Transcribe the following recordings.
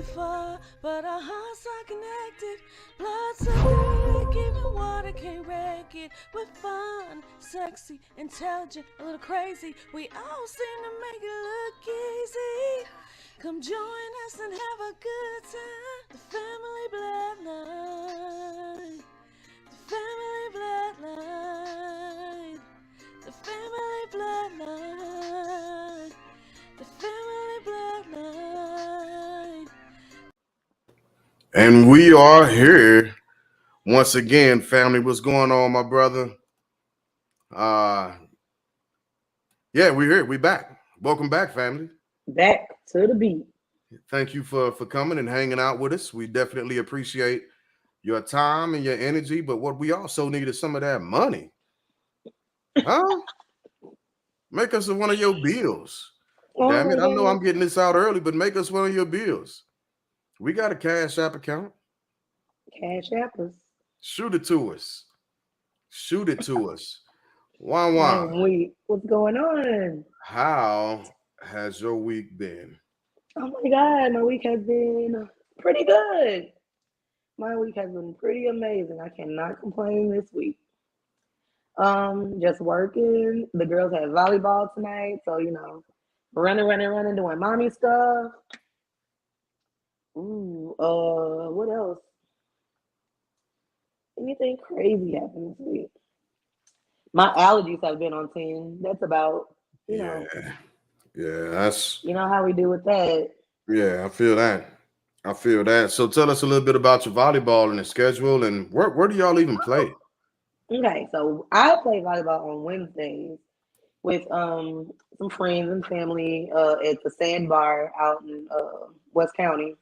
before, but our hearts are connected. Blood so thick, even water can't wreck it. We're fun, sexy, intelligent, a little crazy. We all seem to make it look easy. Come join us and have a good time. The family bloodline. The family bloodline. The family bloodline. The family bloodline. And we are here once again, family. What's going on, my brother? Yeah, we're here. We back. Welcome back, family. Back to the beat. Thank you for coming and hanging out with us. We definitely appreciate your time and your energy. But what we also need is some of that money. Huh? Make us one of your bills. Damn it. I know I'm getting this out early, but make us one of your bills. We got a Cash App account. Cash Appers. Shoot it to us. Shoot it to us. Why? What's going on? How has your week been? Oh my God, my week has been pretty good. My week has been pretty amazing. I cannot complain this week. Just working. The girls had volleyball tonight, so running, doing mommy stuff. What else? Anything crazy happened this week? My allergies have been on 10. That's about, Yeah, that's how we do with that. Yeah, I feel that. So tell us a little bit about your volleyball and the schedule, and where do y'all even play? Okay, so I play volleyball on Wednesdays with some friends and family at the Sandbar out in West County.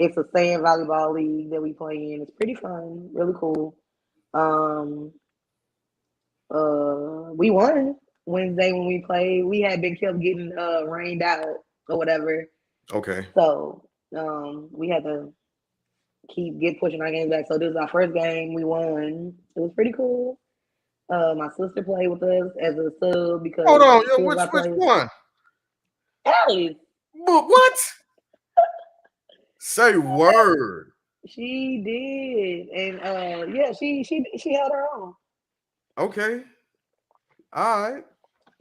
It's a sand volleyball league that we play in. It's pretty fun, really cool. We won Wednesday when we played. We had been kept getting rained out or whatever. Okay. So we had to get pushing our games back. So this is our first game. We won. It was pretty cool. My sister played with us as a sub because hold on, which one? Alice. What? Say word. She did, and she held her own. Okay. All right.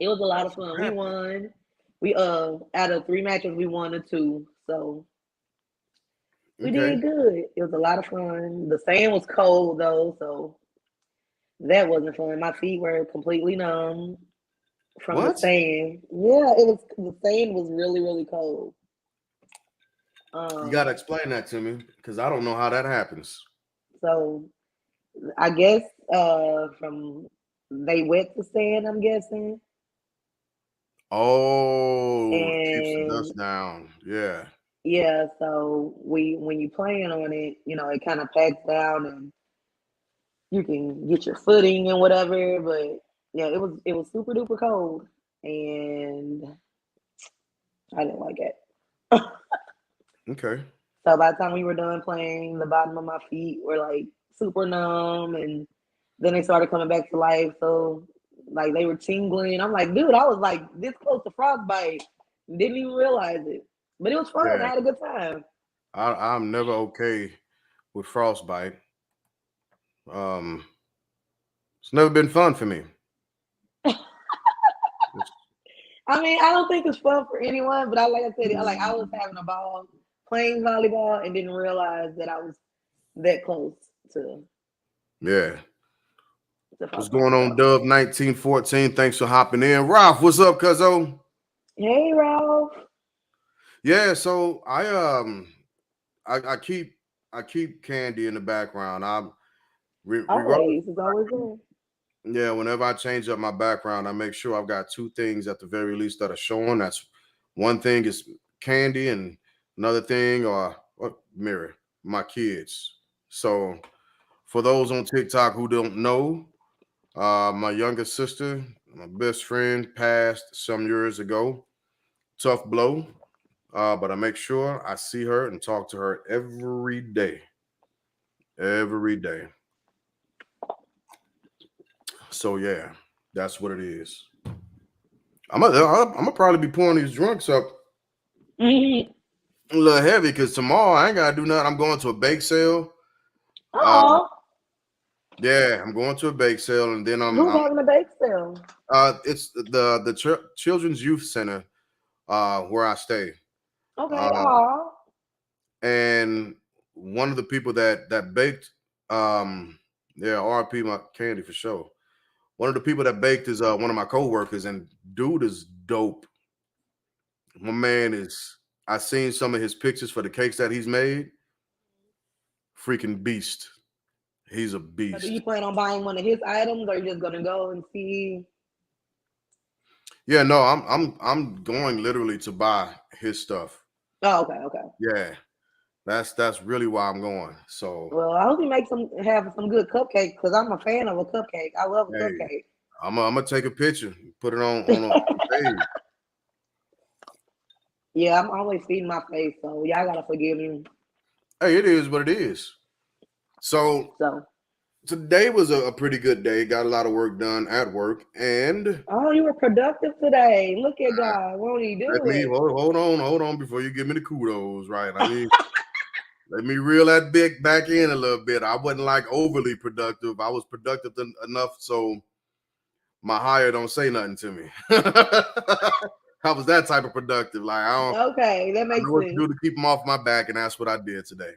It was a lot of fun. We won. We out of 3 matches, we won 2. So we did good. It was a lot of fun. The sand was cold though, so that wasn't fun. My feet were completely numb from the sand. Yeah, the sand was really, really cold. You gotta explain that to me because I don't know how that happens. So I guess they wet the sand, I'm guessing. Oh, keeps the dust down. Yeah. Yeah, so when you playing on it, it kind of packs down and you can get your footing and whatever. But yeah, it was super duper cold and I didn't like it. Okay. So by the time we were done playing, the bottom of my feet were like super numb, and then they started coming back to life. So like they were tingling. I'm like, dude, I was like this close to frostbite. Didn't even realize it. But it was fun. Yeah. I had a good time. I'm never okay with frostbite. It's never been fun for me. I mean, I don't think it's fun for anyone, but I was having a ball playing volleyball and didn't realize that I was that close to. Yeah. What's going on, Dub 1914? Thanks for hopping in. Ralph, what's up, cuzzo? Hey, Ralph. Yeah, so I keep Candy in the background. Always there. Yeah, whenever I change up my background, I make sure I've got 2 things at the very least that are showing. That's one thing is Candy, and another thing mirror my kids. So for those on TikTok who don't know, my youngest sister, my best friend, passed some years ago. Tough blow. But I make sure I see her and talk to her every day. Every day. So yeah, that's what it is. I'm gonna probably be pouring these drinks up a little heavy because tomorrow I ain't gotta do nothing. I'm going to a bake sale. Oh, Yeah, I'm going to a bake sale, and then who's having a bake sale? it's the Children's Youth Center where I stay. Okay. Uh, Oh, and one of the people that baked, yeah, RP my candy for sure. One of the people that baked is one of my coworkers, and dude is dope. My man is. I seen some of his pictures for the cakes that he's made. Freaking beast. He's a so do beast. you plan on buying one of his items, or are you just gonna go and see? Yeah, no, I'm going literally to buy his stuff. Oh, okay, okay. Yeah, that's really why I'm going. So Well, I hope you have some good cupcakes because I'm a fan of a cupcake. I love a hey, cupcake. I'm gonna take a picture, put it on the page. Yeah, I'm always feeding my face, so y'all gotta forgive me. Hey, it is what it is. So So, today was a pretty good day. Got a lot of work done at work, and oh, you were productive today. Look at God. Won't he let do me it? hold on before you give me the kudos, right? Let me reel that big back in a little bit. I wasn't like overly productive. I was productive enough so my hire don't say nothing to me. I was that type of productive. Like Okay, that I makes know what to sense. do to keep them off my back, and that's what I did today.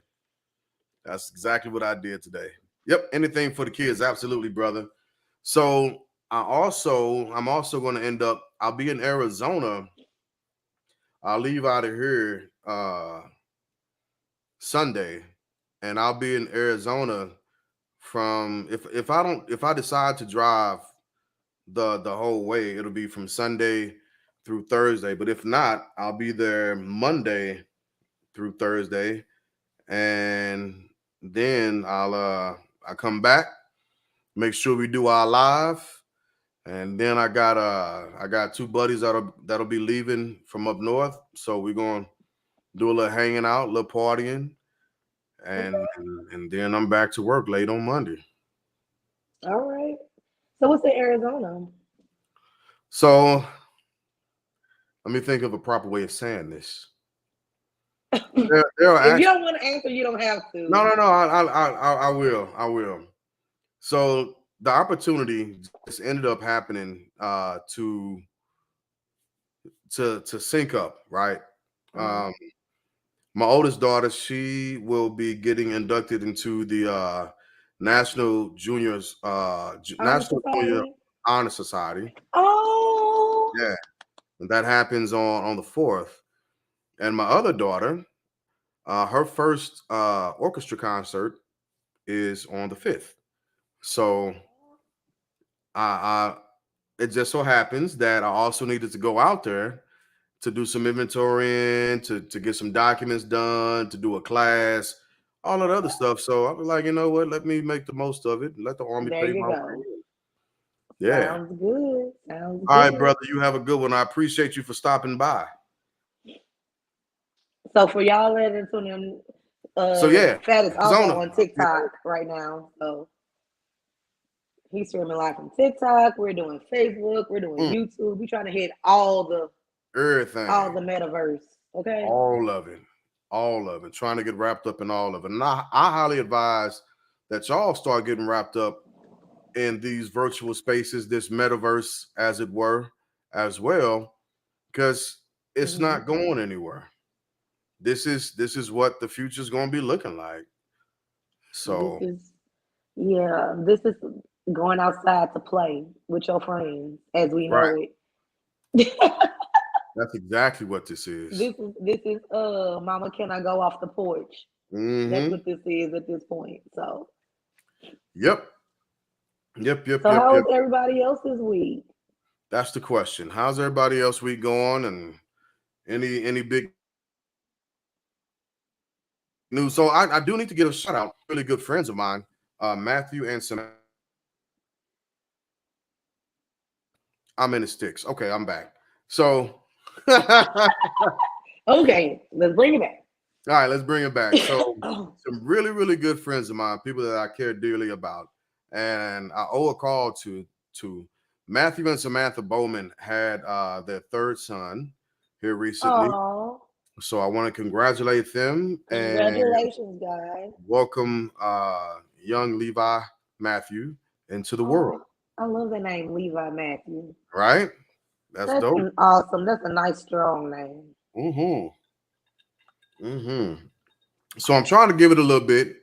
That's exactly what I did today. Yep, anything for the kids, absolutely, brother. So I'm also going to end up. I'll be in Arizona. I'll leave out of here Sunday, and I'll be in Arizona from if I decide to drive the whole way, it'll be from Sunday through Thursday. But if not, I'll be there Monday through Thursday, and then I come back, make sure we do our live, and then I got two buddies that'll be leaving from up north, so we're gonna do a little hanging out, a little partying, and Okay. and then I'm back to work late on Monday. All right. So what's in Arizona? So let me think of a proper way of saying this. There are If you actually don't want to answer, you don't have no, to. no, no. I will. I will. So the opportunity just ended up happening to sync up, right? Mhm. Um, my oldest daughter, she will be getting inducted into the Honor National Junior Society. Honor Society. Oh, Yeah, and that happens on the 4th. And my other daughter, her first orchestra concert is on the 5th. So I it just so happens that I also needed to go out there to do some inventorying, to get some documents done, to do a class, all that other stuff. So I was like, you know what? Let me make the most of it and let the army there pay you my go. way. Yeah. Sounds good. Sounds All right, good. brother. You have a good one. I appreciate you for stopping by. So for y'all that are tuning in, So yeah, Fat is also Arizona. on TikTok right now. So he's streaming live from TikTok. We're doing Facebook. We're doing Mm, YouTube. We're trying to hit all the everything. metaverse. Okay. All of it. All of it. Trying to get wrapped up in all of it. And I highly advise that y'all start getting wrapped up in these virtual spaces, this metaverse, as it were, as well, because it's Hmm. not going anywhere. This is what the future is going to be looking like. This So is yeah. This is going outside to play with your friends as we right, know it. that's exactly what this is. This is Mama, can I go off the porch? That's Mm-hmm. what this is at this point. So Yep. Yep. Yep. so Yep. how Yep. was everybody else's week? That's the question. How's everybody else week going? And any big news? So I do need to give a shout out. Really good friends of mine, Matthew and Samantha. I'm in the sticks. Okay, I'm back. So Okay, let's bring it back. all right, let's bring it back. So, some really, really good friends of mine, people that I care dearly about, and I owe a call to Matthew and Samantha Bowman had their third son here recently, Oh. So I want to congratulate them and Congratulations, guys. welcome young Levi Matthew into the world. Oh, I love the name Levi Matthew. Right? That's That's dope. awesome. That's a nice, strong name. So I'm trying to give it a little bit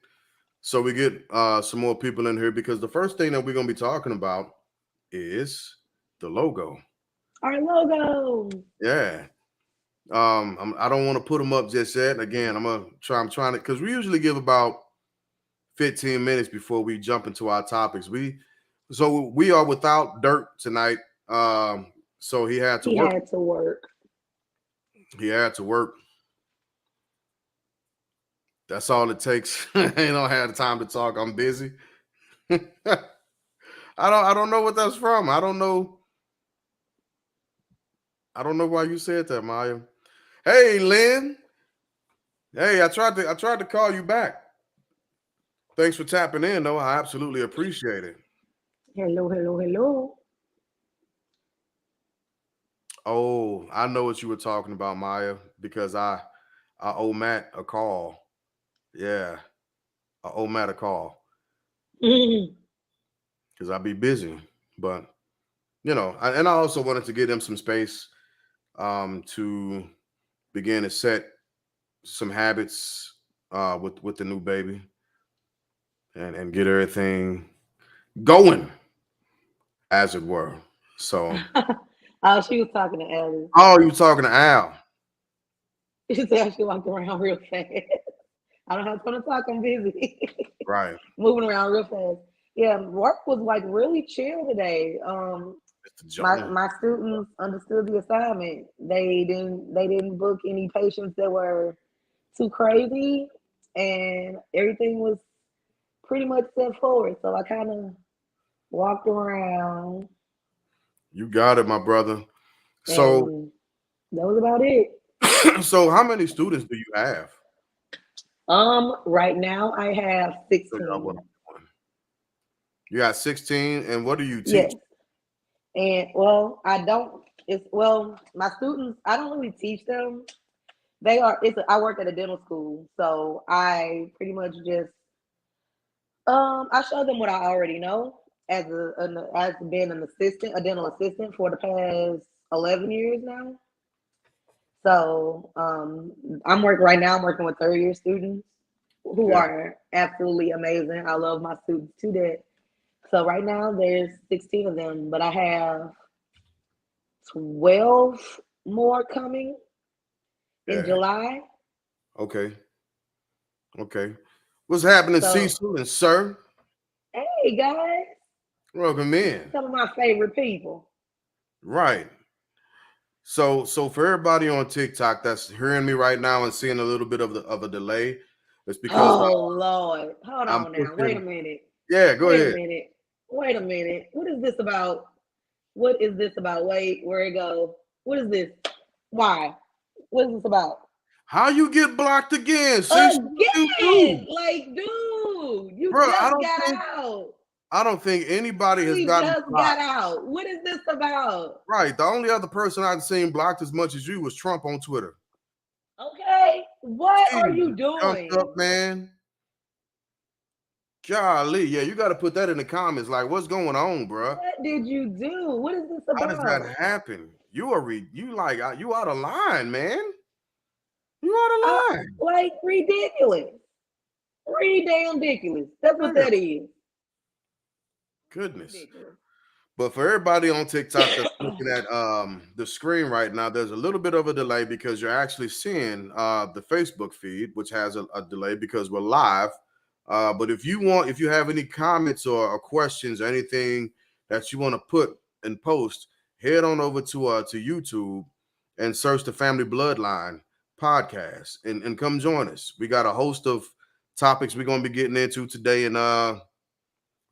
so we get some more people in here because the first thing that we're going to be talking about is the logo. Our logo. Yeah. I don't want to put them up just yet. Again, I'm trying to, because we usually give about 15 minutes before we jump into our topics. So we are without Dirt tonight. So he had to work. He had to work. That's all it takes. I don't have the time to talk. I'm busy. I don't know what that's from. I don't know why you said that, Maya. Hey, Lynn. Hey, I tried to call you back. Thanks for tapping in, though. I absolutely appreciate it. Hello. Oh, I know what you were talking about, Maya, because I owe Matt a call. Yeah, I owe Matt a call because I'd be busy. But and I also wanted to give him some space to begin to set some habits with the new baby and get everything going, as it were. So, Oh, she was talking to Ellie. oh, you talking to Al? She said she walked around real fast. I don't have time to talk. I'm busy. Right. Moving around real fast. Yeah, work was like really chill today. My students understood the assignment. They didn't book any patients that were too crazy, and everything was pretty much set forward. So I kind of walked around. You got it, my brother. So And that was about it. so how many students do you have? Right now I have 16. You got 16, and what do you teach? Yes. And well, I don't. My students. I don't really teach them. I work at a dental school, so I pretty much just I show them what I already know as being a dental assistant for the past 11 years now. So I'm working with third year students who are absolutely amazing. I love my students to death. So right now there's 16 of them, but I have 12 more coming in July. Okay. What's happening, Cecil and Sir? Hey guys. Welcome in. Some of my favorite people. Right. So for everybody on TikTok that's hearing me right now and seeing a little bit of a delay, it's because Lord. Hold on now. Wait a minute. Yeah, go ahead. Wait a minute. What is this about? Wait, where it goes? What is this? Why? What is this about? How you get blocked again? Again? Like, dude, you bro, just got out. I don't think anybody has gotten just got out. What is this about? Right. The only other person I've seen blocked as much as you was Trump on Twitter. Okay. What are you doing? Up, man. Golly, yeah, you got to put that in the comments. Like, what's going on, bro? What did you do? What is this about? How does that happen? You out of line, man. You out of line. Like ridiculous. Ridiculous. That's what that is. Goodness. Ridiculous. But for everybody on TikTok that's looking at the screen right now, there's a little bit of a delay because you're actually seeing the Facebook feed, which has a delay because we're live. But if you have any comments or questions or anything that you want to put and post, head on over to YouTube and search the Family Bloodline podcast and come join us. We got a host of topics we're going to be getting into today, and we're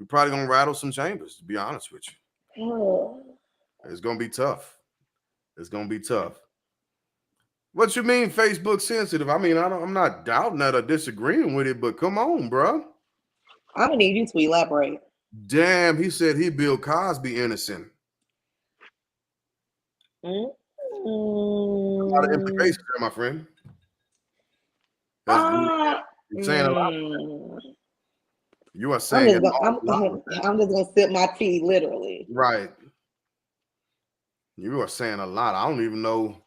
probably going to rattle some chambers, to be honest with you. Oh. It's going to be tough. What you mean Facebook sensitive? I mean, I'm not doubting that or disagreeing with it, but come on, bro. I'm going to need you to elaborate. Damn, he said he Bill Cosby innocent. Mm-hmm. A lot of implications there, my friend. You're saying a lot. You are saying I'm just gonna sip my tea, literally. Right. You are saying a lot. I don't even know.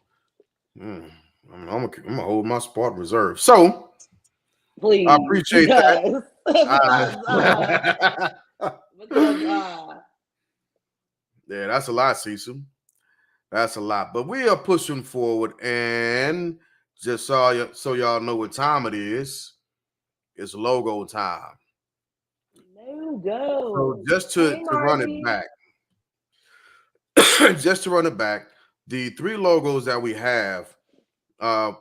I'm gonna hold my spot reserve. So Please, I appreciate because, that. because Yeah, that's a lot, Cecil. That's a lot. But we are pushing forward, and just so y'all know what time it is. It's logo time. logo. So just to run it back, just to run it back, the 3 logos that we have,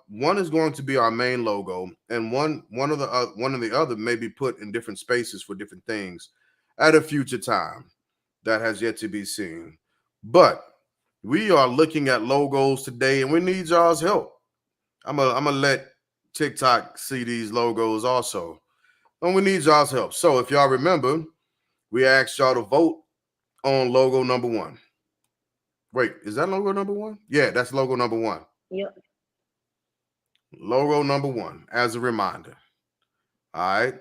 one is going to be our main logo, and one of the other may be put in different spaces for different things at a future time that has yet to be seen. But we are looking at logos today, and we need y'all's help. I'm gonna let TikTok see these logos also, and we need y'all's help. So if y'all remember, we asked y'all to vote on logo number 1. Wait, is that logo number 1? Yeah, that's logo number 1. Yep. Logo number 1 as a reminder. All right.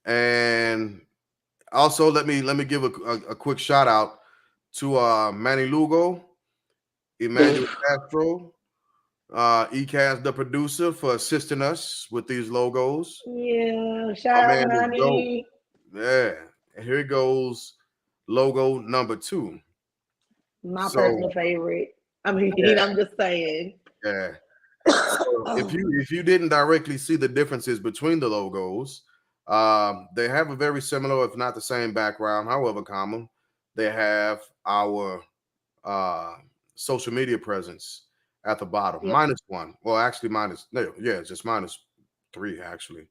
And also let me give a quick shout out to Manny Lugo, Emmanuel Castro, ECAS the producer, for assisting us with these logos. Yeah, shout out Manny. Yeah. And here goes logo number 2. My personal favorite. I mean, I'm just saying. Yeah. So if you didn't directly see the differences between the logos, they have a very similar, if not the same, background. However, common, they have our social media presence at the bottom. Yep. -1. Well, actually, just -3 actually.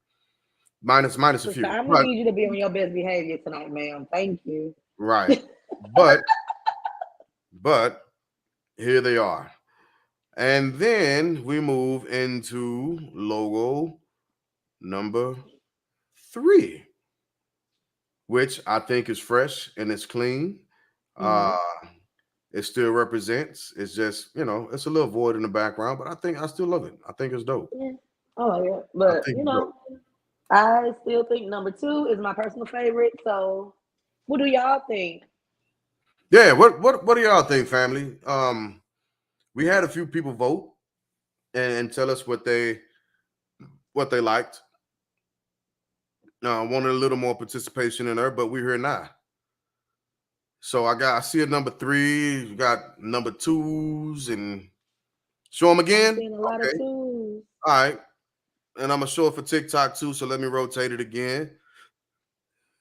Minus a few. I'm gonna need you to be on your best behavior tonight, ma'am. Thank you. Right, but here they are. And then we move into logo number 3, which I think is fresh and it's clean. It still represents. It's just, it's a little void in the background, but I still love it. I think it's dope. Yeah. Oh yeah, but I still think number 2 is my personal favorite. So, what do y'all think? Yeah, what do y'all think, family? We had a few people vote and tell us what they liked. Wanted a little more participation in there, but we're here now. So I see a number 3. You got number 2s, and show them again. A lot of 2s. All right, and I'm gonna show it for TikTok too. So let me rotate it again.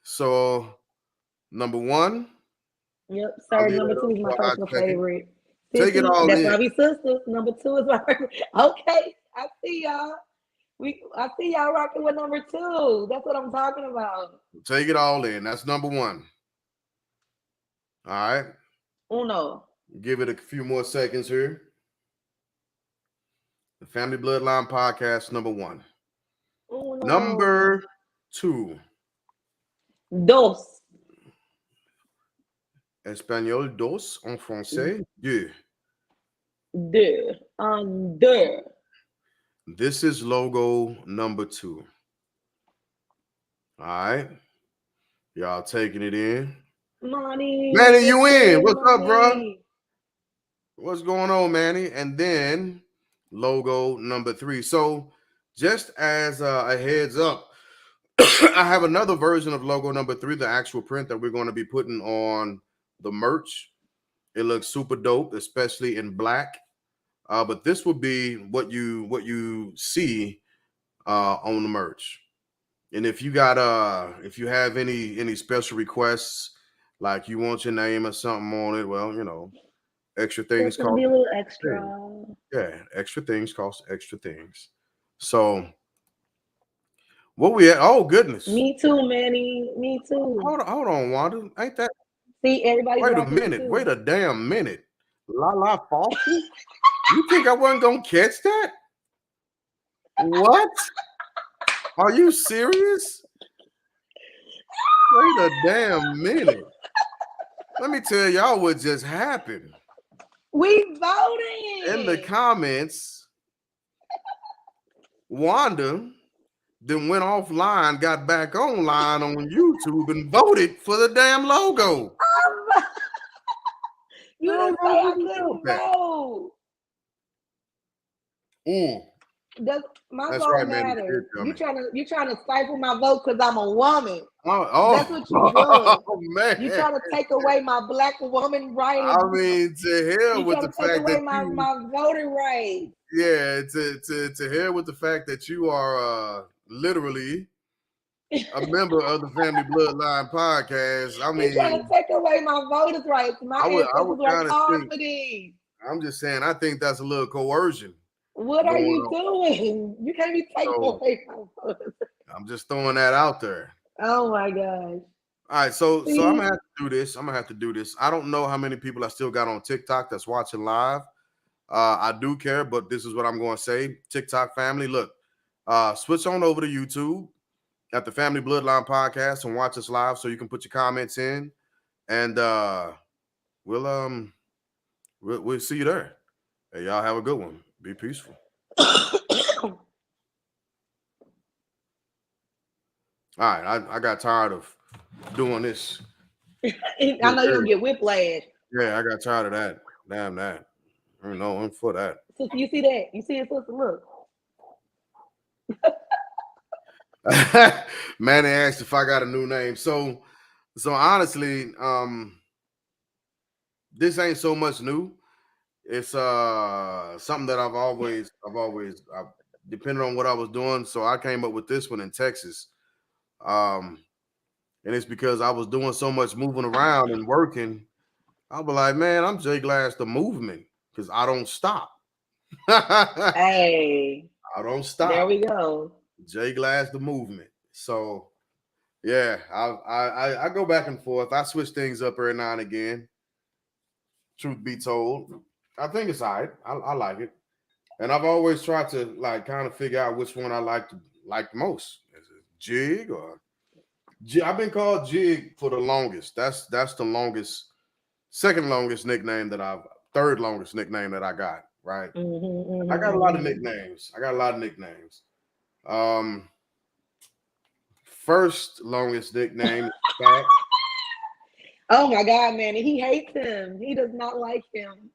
So number 1. Yep, sir. Number 2 is my personal favorite. Take it all in. That's why we sisters. Number 2 is my okay. I see y'all. I see y'all rocking with number 2. That's what I'm talking about. Take it all in. That's number 1. All right. Uno. Give it a few more seconds here. The Family Bloodline Podcast, number 1. Uno. Number 2. Dos. Espagnol, dos en français. Deux. Deux. Deux. This is logo number 2. All right. Y'all taking it in. Manny, you in. What's up, bro? What's going on, Manny? And then logo number 3. So just as a heads up, I have another version of logo number 3, the actual print that we're going to be putting on the merch. It looks super dope, especially in black. But this will be what you see on the merch. And if you have any special requests, like you want your name or something on it, well, extra things cost. Be a little extra. Yeah, extra things cost extra things. So what we at? Oh goodness. Me too, Manny. Me too. Hold on, Wanda. Ain't that? See, everybody. Wait a minute. Wait a damn minute. La Foster. You think I wasn't gonna catch that? What? Are you serious? Wait a damn minute. Let me tell y'all what just happened. We voted In the comments, Wanda then went offline, got back online on YouTube, and voted for the damn logo. You didn't say I couldn't vote. My vote matters. You trying to stifle my vote because I'm a woman. That's what you're doing. Oh, man. You trying to take away my black woman right. I mean, to hell with the fact that my voting rights. Yeah, to hell with the fact that you are literally a member of the Family Bloodline podcast. I mean, you're trying to take away my voters' rights. My ancestors worked hard for these. I'm just saying, I think that's a little coercion. What are you doing? You can't be taking away my voters. I'm just throwing that out there. Oh my gosh. All right, so I'm gonna have to do this. I don't know how many people I still got on TikTok that's watching live. I do care, but this is what I'm going to say. TikTok family, look, switch on over to YouTube at the Family Bloodline podcast and watch us live so you can put your comments in, and we'll see you there. Hey, y'all have a good one. Be peaceful. All right, I got tired of doing this. I know you'll get whiplash. Yeah, I got tired of that. Damn that. I don't know, I'm for that. So you see that? You see it, sister? Look. Manny asked if I got a new name. So honestly, this ain't so much new. It's something that I've always depending on what I was doing. So I came up with this one in Texas. And it's because I was doing so much moving around and working. I'll be like, man, I'm J Glass the movement. Because I don't stop. Hey. I don't stop. There we go. J Glass the movement. So yeah, I go back and forth. I switch things up every now and again. Truth be told. I think it's all right. I like it. And I've always tried to like kind of figure out which one I like most. Is it Jig or I've been called Jig for the longest. That's the longest, second longest nickname third longest nickname that I got, right? I got a lot of nicknames. First longest nickname is Blac. Oh my God, man. He hates him. He does not like him.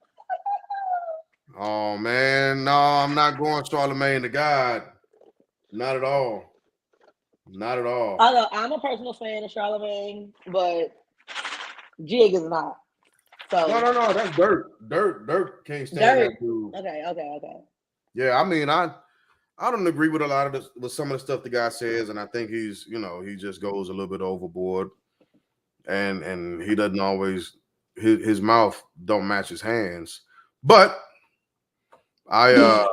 Oh man, no, I'm not going Charlemagne the God. Not at all. Although I'm a personal fan of Charlemagne, but Jig is not. So no, that's Dirt. Dirt can't stand that dude. Okay. Yeah, I mean, I don't agree with a lot of with some of the stuff the guy says, and I think he's, he just goes a little bit overboard, and he doesn't always his mouth don't match his hands. But I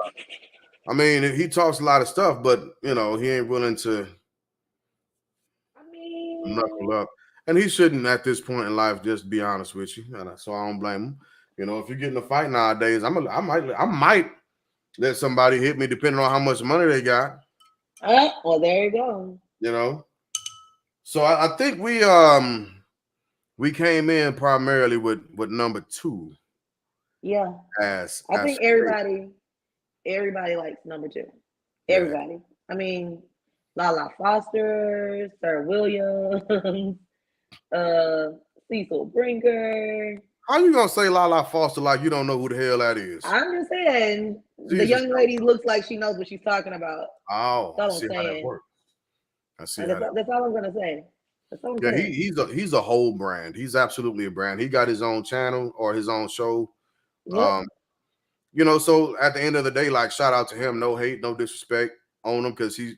mean, he talks a lot of stuff, but he ain't willing to knuckle up. And he shouldn't at this point in life, just be honest with you. And so I don't blame him. If you get in a fight nowadays, I might let somebody hit me depending on how much money they got. Well, there you go. So I think we came in primarily with number 2. Yeah. I think everybody likes number 2. Everybody. Yeah. I mean, Lala Foster, Sir Williams. Cecil Brinker. How you gonna say Lala Foster like you don't know who the hell that is? I'm just saying the young lady looks like she knows what she's talking about. Oh, that's all I'm saying. How that works. I see. That's all I'm gonna say. Yeah, he's a whole brand. He's absolutely a brand. He got his own channel or his own show. Yep. So at the end of the day, like shout out to him. No hate, no disrespect on him because he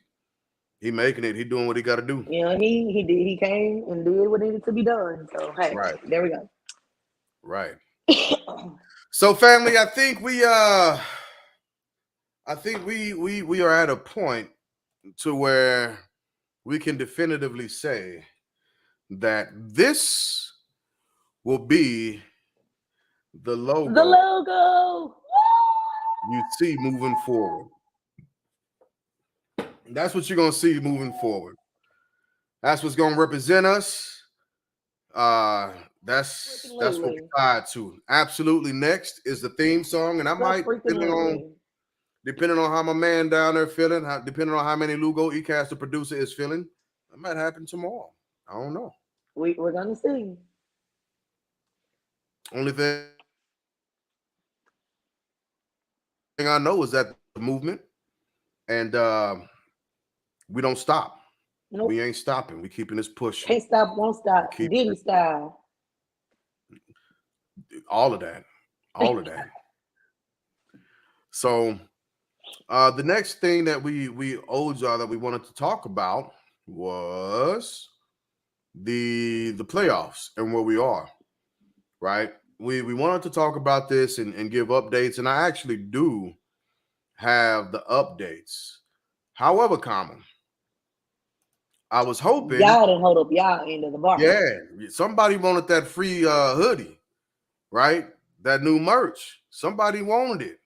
making it. He doing what he got to do. He came and did what needed to be done. So hey, there we go. Right. So family, I think we are at a point to where we can definitively say that this will be the logo you see moving forward. That's what you're going to see moving forward. That's what's going to represent us. That's what we're tied to. Absolutely. Next is the theme song, and I might, depending on how my man down there feeling, depending on how many Lugo Ecast, the producer, is feeling, that might happen tomorrow. I don't know. We're gonna see. Only thing I know is that the movement, and we don't stop. Nope. We ain't stopping. We keeping this pushing. Can't stop, won't stop. Diddy style. All of that. All of that. So the next thing that we owed y'all that we wanted to talk about was the playoffs and where we are. Right? We wanted to talk about this and give updates, and I actually do have the updates. However, common. I was hoping y'all didn't hold up y'all end of the bar. Yeah, somebody wanted that free hoodie, right? That new merch. Somebody wanted it.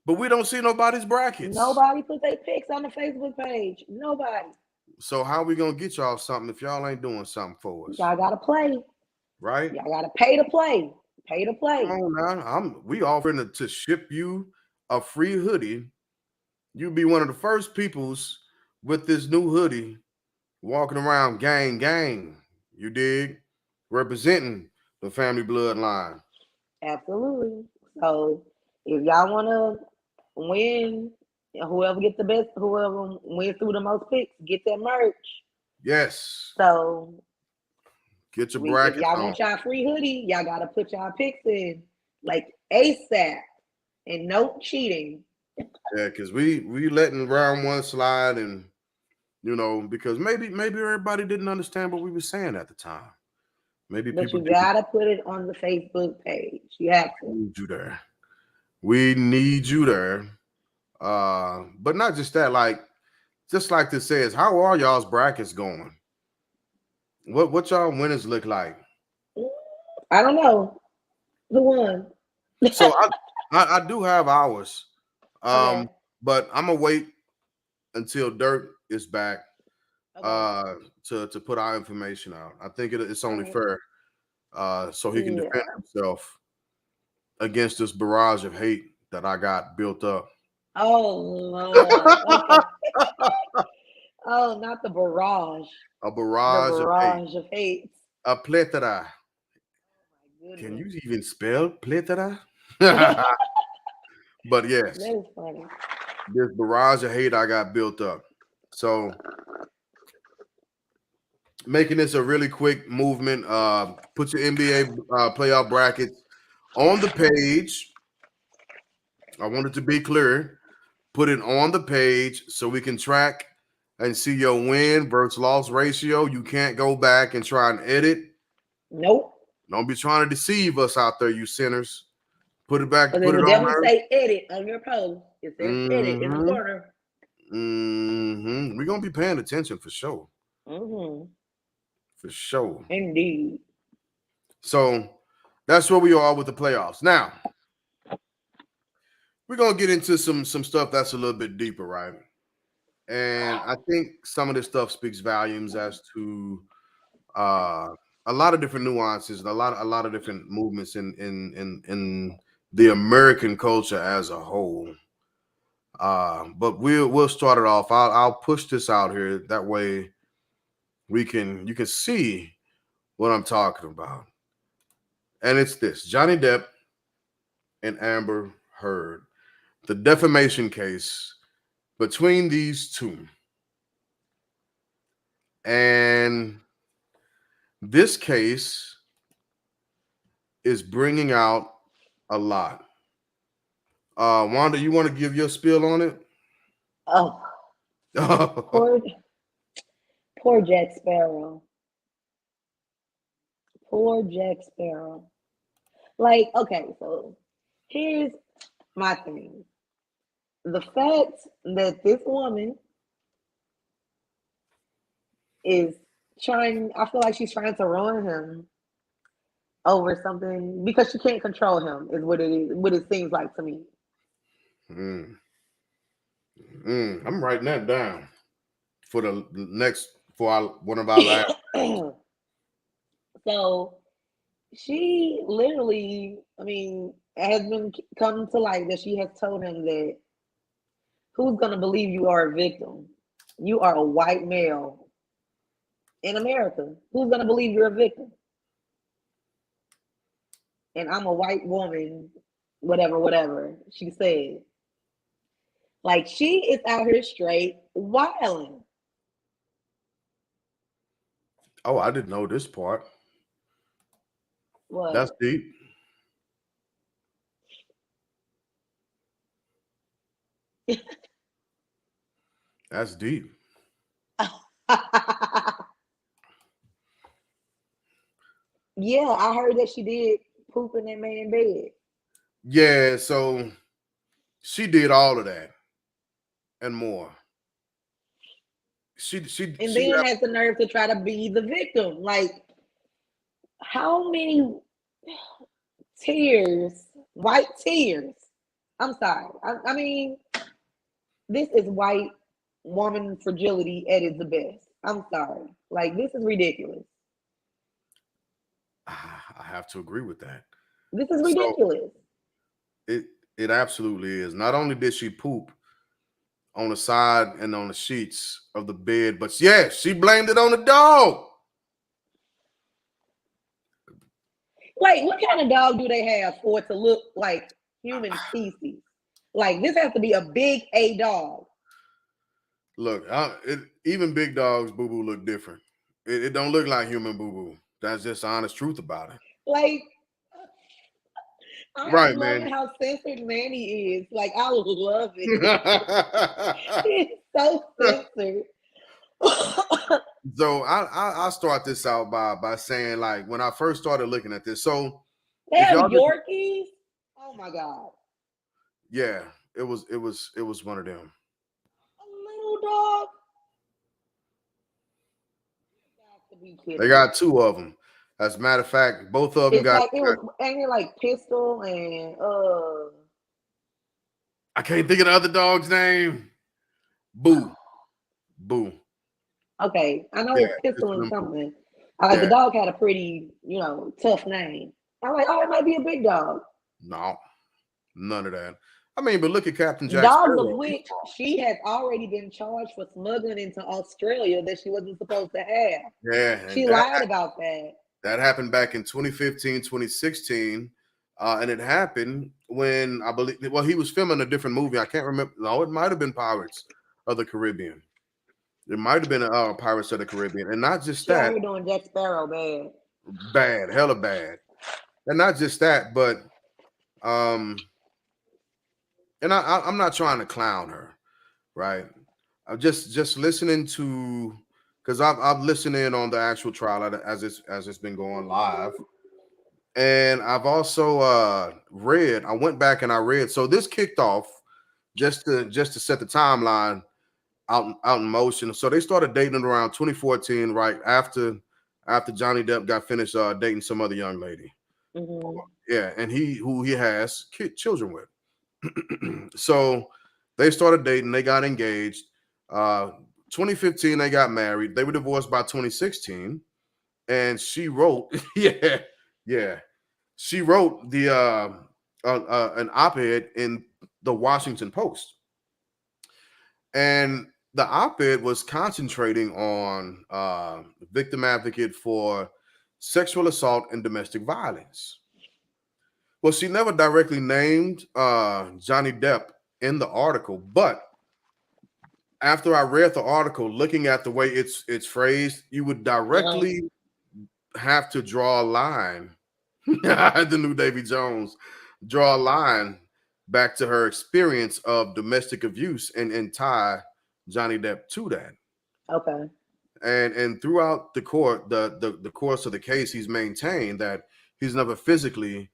But we don't see nobody's brackets. Nobody put their pics on the Facebook page. Nobody. So how we gonna get y'all something if y'all ain't doing something for us? Y'all gotta play. Right? Y'all gotta pay to play. Pay to play. Come on now. We offering to ship you a free hoodie. You be one of the first peoples with this new hoodie walking around gang. You dig? Representing the family bloodline. Absolutely. So if y'all wanna win, whoever gets the best, whoever wins through the most picks, get that merch. Yes. So get your brackets if y'all on. want y'all free hoodie, y'all gotta put y'all picks in like ASAP and no cheating. Yeah, because we letting round one slide, and because maybe everybody didn't understand what we were saying at the time. Maybe but people you gotta put it on the Facebook page. You have to. Need you there. We need you there. But not just that, just like this says, how are y'all's brackets going? What y'all winners look like? I don't know. Who won? So I do have ours. Okay. But I'm gonna wait until Dirt is back to put our information out. I think it's only fair so he can defend himself against this barrage of hate that I got built up. Oh Lord. Okay. Oh, not the barrage. A barrage of hate. A plethora. Oh my Can you goodness. even spell plethora? But yes, That is funny. this barrage of hate I got built up. So making this a really quick movement. Put your NBA playoff brackets on the page. I want it to be clear. Put it on the page so we can track and see your win versus loss ratio. You can't go back and try and edit. Nope. Don't be trying to deceive us out there, you sinners. Put it back. But Put it it will on definitely there. say edit on your post. It says edit in the corner. We're gonna be paying attention for sure. For sure. Indeed. So that's where we are with the playoffs. Now we're gonna get into some stuff that's a little bit deeper, right? And I think some of this stuff speaks volumes as to a lot of different nuances, a lot of different movements in the American culture as a whole. But we'll start it off. I'll push this out here. That way you can see what I'm talking about. And it's this: Johnny Depp and Amber Heard, the defamation case between these two. And this case is bringing out a lot. Wanda, you want to give your spiel on it? Oh, poor Jack Sparrow. Poor Jack Sparrow. Like, okay, so here's my thing. The fact that this woman is trying, I feel like she's trying to ruin him over something because she can't control him, is what it is, what it seems like to me. I'm writing that down for the next one of our last. So she literally, I mean, has been come to light that she has told him that who's gonna believe you are a victim? You are a white male in America. Who's gonna believe you're a victim? And I'm a white woman, whatever. She said. Like she is out here straight wilding. Oh, I didn't know this part. What? That's deep. That's deep. Yeah, I heard that she did poop in that man's bed. Yeah, so she did all of that and more. She And then has the nerve to try to be the victim. Like, how many tears, white tears? I'm sorry. I mean, this is white woman fragility at its best. I'm sorry. Like, this is ridiculous. I have to agree with that. This is ridiculous. So it absolutely is. Not only did she poop on the side and on the sheets of the bed, but yeah, she blamed it on the dog. Like, what kind of dog do they have for it to look like human feces? Like, this has to be a big A dog. Look, even big dogs boo-boo look different. It don't look like human boo-boo. That's just the honest truth about it. Like, I'm right, loving man. how censored Manny is. Like, I love it. He's so censored. So I'll start this out by saying, like, when I first started looking at this, so they have Yorkies. Oh my god. Yeah, it was one of them. A little dog. They got two of them. As a matter of fact, both of them got. Like, it was ain't it like Pistol and I can't think of the other dog's name. Boo. Okay, I know it's Pistol and something. The dog had a pretty, tough name. I'm like, oh, it might be a big dog. No, none of that. I mean, but look at Captain Jack Dogs Sparrow. of which she has already been charged for smuggling into Australia that she wasn't supposed to have. Yeah. She lied about that. That happened back in 2015, 2016. And it happened when I believe, well, he was filming a different movie. I can't remember. No, it might have been Pirates of the Caribbean. It might have been Pirates of the Caribbean. And not just that. You're doing Jack Sparrow bad. Bad, hella bad. And not just that, but and I'm not trying to clown her, right? I'm just listening to, because I've listened in on the actual trial as it's been going live. And I've also read, I went back and I read. So this kicked off just to set the timeline out in motion. So they started dating around 2014, right after Johnny Depp got finished dating some other young lady. Mm-hmm. Yeah, and who he has children with. So they started dating, they got engaged. 2015, they got married. They were divorced by 2016. And she wrote, she wrote the an op-ed in the Washington Post. And the op-ed was concentrating on victim advocate for sexual assault and domestic violence. Well, she never directly named Johnny Depp in the article, but after I read the article, looking at the way it's phrased, you would directly have to draw a line. The new Davy Jones, draw a line back to her experience of domestic abuse and tie Johnny Depp to that. Okay. And throughout the court, the course of the case, he's maintained that he's never physically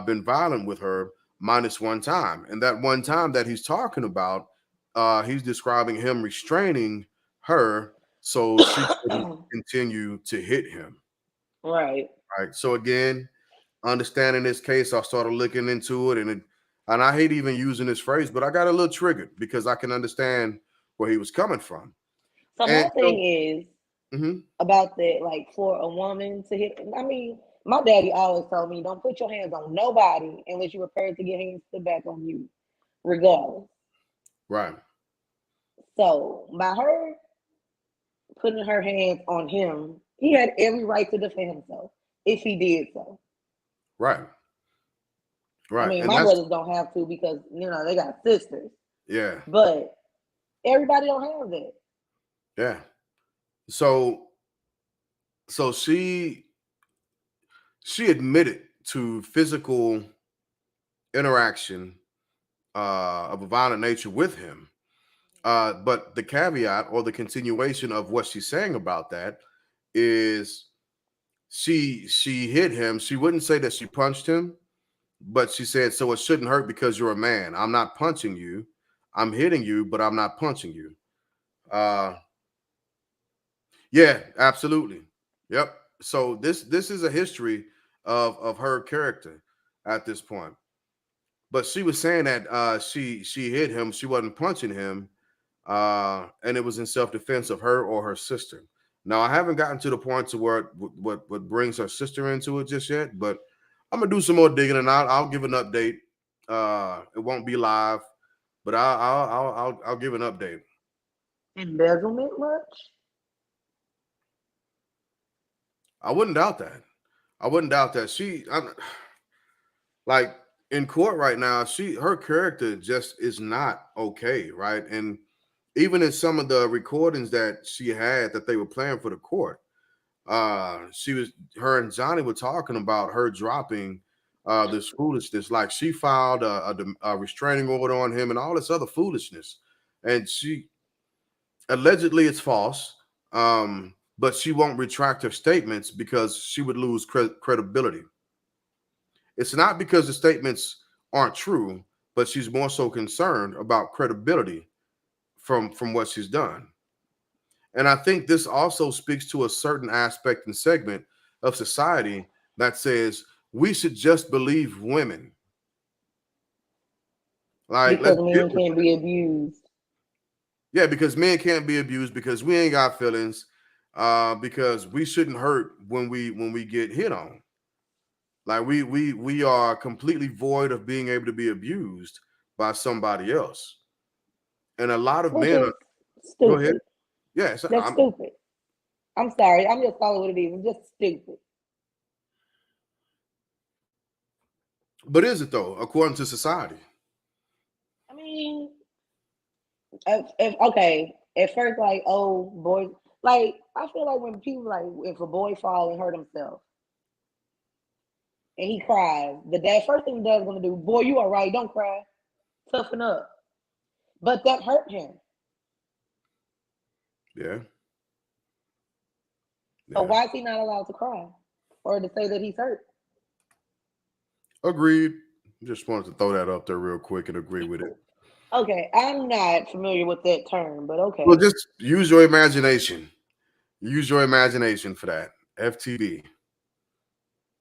been violent with her, minus one time. And that one time that he's talking about, he's describing him restraining her so she could continue to hit him. Right. So again, understanding this case, I started looking into it, and I hate even using this phrase, but I got a little triggered because I can understand where he was coming from. So my thing is about that, like, for a woman to hit. I mean, My daddy always told me, don't put your hands on nobody unless you're prepared to get hands put back on you, regardless. Right. So by her putting her hands on him, he had every right to defend himself if he did so. Right. I Right. mean, And my that's, brothers don't have to because they got sisters, yeah. but everybody don't have that. Yeah. So she admitted to physical interaction of a violent nature with him. But the caveat or the continuation of what she's saying about that is she hit him. She wouldn't say that she punched him, but she said, so it shouldn't hurt because you're a man. I'm not punching you. I'm hitting you, but I'm not punching you. Yeah, absolutely. Yep. So this is a history of her character at this point. But she was saying that she hit him, she wasn't punching him, and it was in self-defense of her or her sister. Now I haven't gotten to the point to where what brings her sister into it just yet, but I'm gonna do some more digging and I'll give an update. It won't be live, but I'll give an update. Embezzlement much? I wouldn't doubt that. I wouldn't doubt that. Like in court right now, her character just is not okay, right? And even in some of the recordings that she had that they were playing for the court, her and Johnny were talking about her dropping this foolishness. Like she filed a restraining order on him and all this other foolishness, and she allegedly it's false. But she won't retract her statements because she would lose credibility. It's not because the statements aren't true, but she's more so concerned about credibility from what she's done. And I think this also speaks to a certain aspect and segment of society that says we should just believe women. Like, Because let's men can't be abused. yeah, because men can't be abused because we ain't got feelings, because we shouldn't hurt when we get hit on. Like we are completely void of being able to be abused by somebody else. And a lot of Which men is are go ahead. stupid. Yes, That's stupid. I'm sorry. I'm just calling what it is. It's just stupid. but is it though, according to society? I mean, okay, at first, like, oh, boys, like, I feel like when people, like, if a boy fall and hurt himself and he cries, the dad, first thing the dad's going to do, boy, you all right, don't cry, toughen up. But that hurt him. Yeah. So why is he not allowed to cry or to say that he's hurt? Agreed. Just wanted to throw that up there real quick and agree with it. Okay, I'm not familiar with that term, but okay. Well, just use your imagination. Use your imagination for that. FTB.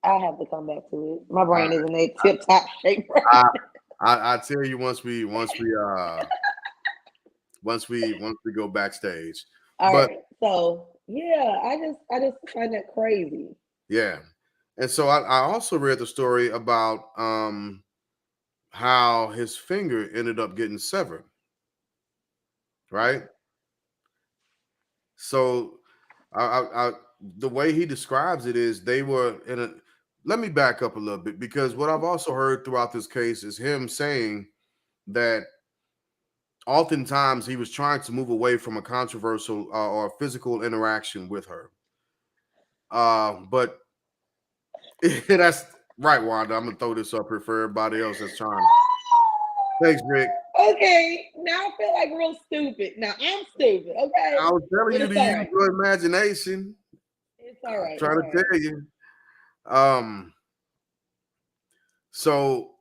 I have to come back to it. My brain isn't in tip top shape. I tell you once we go backstage. All right. So yeah, I just find that crazy. Yeah. And so I also read the story about how his finger ended up getting severed. Right. So I the way he describes it is they were in a let me back up a little bit, because what I've also heard throughout this case is him saying that oftentimes he was trying to move away from a controversial or physical interaction with her. But that's right, Wanda. I'm gonna throw this up here for everybody else that's trying. Thanks, Rick. Okay, now I feel like real stupid. Now I'm stupid. Okay, I was telling you to use your imagination. It's all right. I'm trying to tell you. So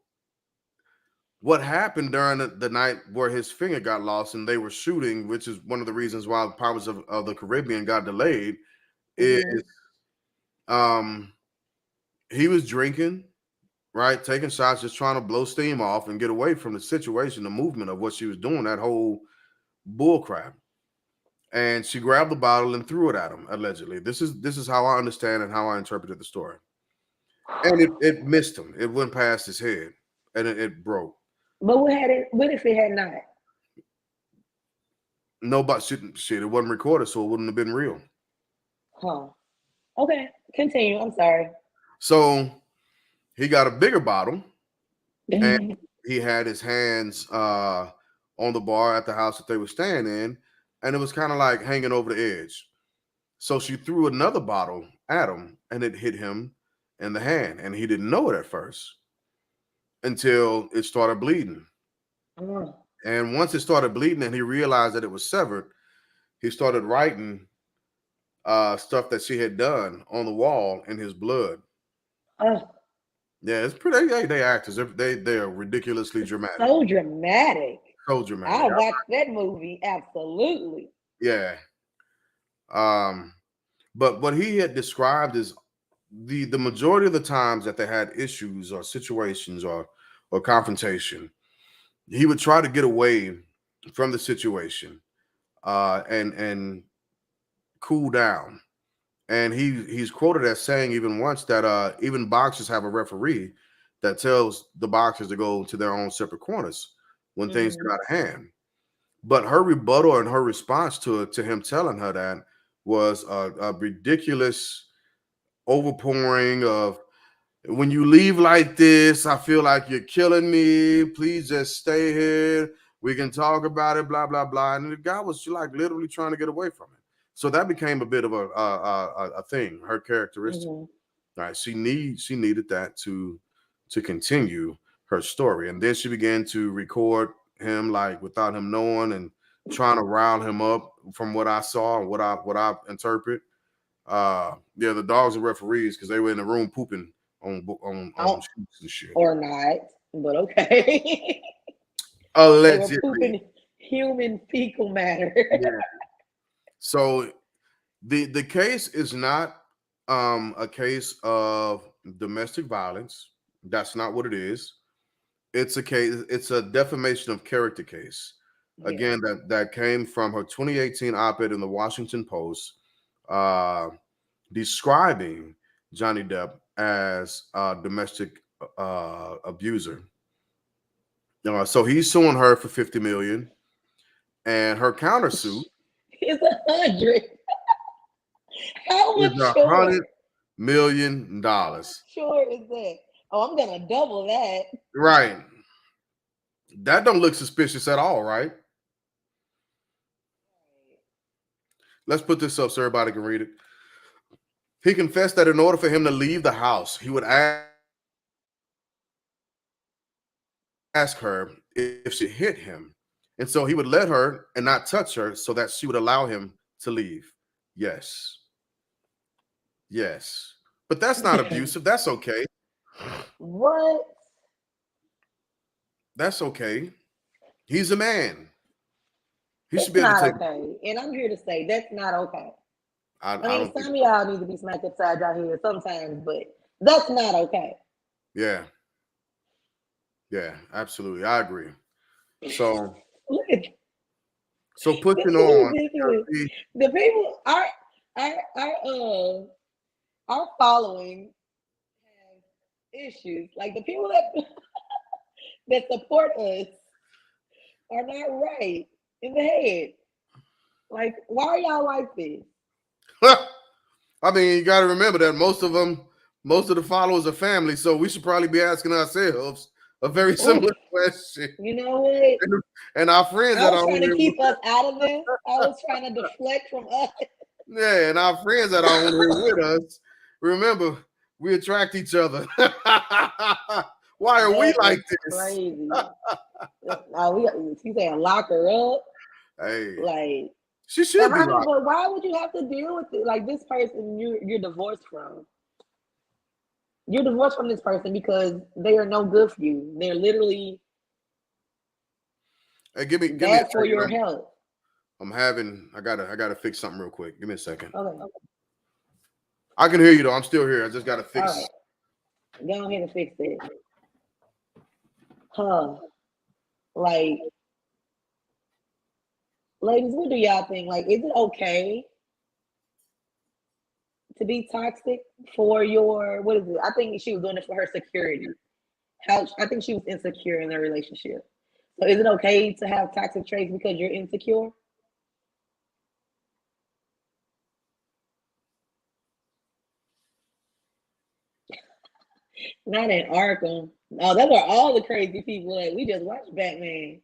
what happened during the night where his finger got lost and they were shooting, which is one of the reasons why the Pirates of the Caribbean got delayed, is he was drinking, right, taking shots, just trying to blow steam off and get away from the situation, the movement of what she was doing, that whole bull crap. And she grabbed the bottle and threw it at him, allegedly. This is how I understand and how I interpreted the story. and it missed him. It went past his head, and it broke. But what if it had not? Nobody shit. It wasn't recorded, so it wouldn't have been real. Huh. Okay. Continue. I'm sorry. So he got a bigger bottle, and he had his hands on the bar at the house that they were staying in, and it was kind of like hanging over the edge. So she threw another bottle at him, and it hit him in the hand, and he didn't know it at first until it started bleeding. And once it started bleeding, and he realized that it was severed, he started writing stuff that she had done on the wall in his blood. Yeah, it's pretty. They actors. They are ridiculously dramatic. So dramatic. So dramatic. I watched that movie. Absolutely. Yeah. But what he had described is the majority of the times that they had issues or situations or confrontation, he would try to get away from the situation and cool down. And he's quoted as saying even once that even boxers have a referee that tells the boxers to go to their own separate corners when things get out of hand. But her rebuttal and her response to him telling her that was a ridiculous overpouring of, when you leave like this, I feel like you're killing me. Please just stay here. We can talk about it, blah, blah, blah. And the guy was like literally trying to get away from it. So that became a bit of a thing, her characteristic. Right. She needed that to continue her story. And then she began to record him like without him knowing and trying to rile him up from what I saw and what I interpret. Yeah, the dogs are referees because they were in the room pooping on sheets and shit. Or not, but okay. Allegedly. They were pooping human fecal matter. Yeah. So the case is not a case of domestic violence. That's not what it is. It's a defamation of character case. Again, that came from her 2018 op-ed in the Washington Post, describing Johnny Depp as a domestic abuser. So he's suing her for $50 million, and her countersuit is $100. How much? Is $100 million. Sure is that? Oh, I'm gonna double that. Right. That don't look suspicious at all, right? Let's put this up so everybody can read it. He confessed that in order for him to leave the house, he would ask her if she hit him. And so he would let her and not touch her so that she would allow him to leave. Yes. Yes. But that's not abusive. That's okay. What? That's okay. He's a man. He It's should be able to take okay. And I'm here to say that's not okay. I mean, some of y'all need to be smacked upside your head sometimes, but that's not okay. Yeah. Yeah, absolutely. I agree. So pushing on. The people our following has issues. Like the people that support us are not right in the head. Like, why are y'all like this? I mean, you got to remember that most of the followers are family, so we should probably be asking ourselves a very similar question. You know what? And our friends I was trying to keep us out of this. I was trying to deflect from us. Yeah, and our friends that are on here with us, remember, we attract each other. Why are we like this? Crazy. She's saying lock her up. Hey, like she should be locked. But why would you have to deal with it? Like this person, you're divorced from. You're divorced from this person because they are no good for you. They're literally give me bad for your health. I gotta fix something real quick. Give me a second. Okay. I can hear you though. I'm still here. I just gotta fix it. Right. Go ahead and fix it. Like, ladies, what do y'all think? Like, is it okay to be toxic for your what is it? I think she was doing it for her security. How I think she was insecure in their relationship. So is it okay to have toxic traits because you're insecure? Not in Arkham. No, those are all the crazy people that we just watched Batman.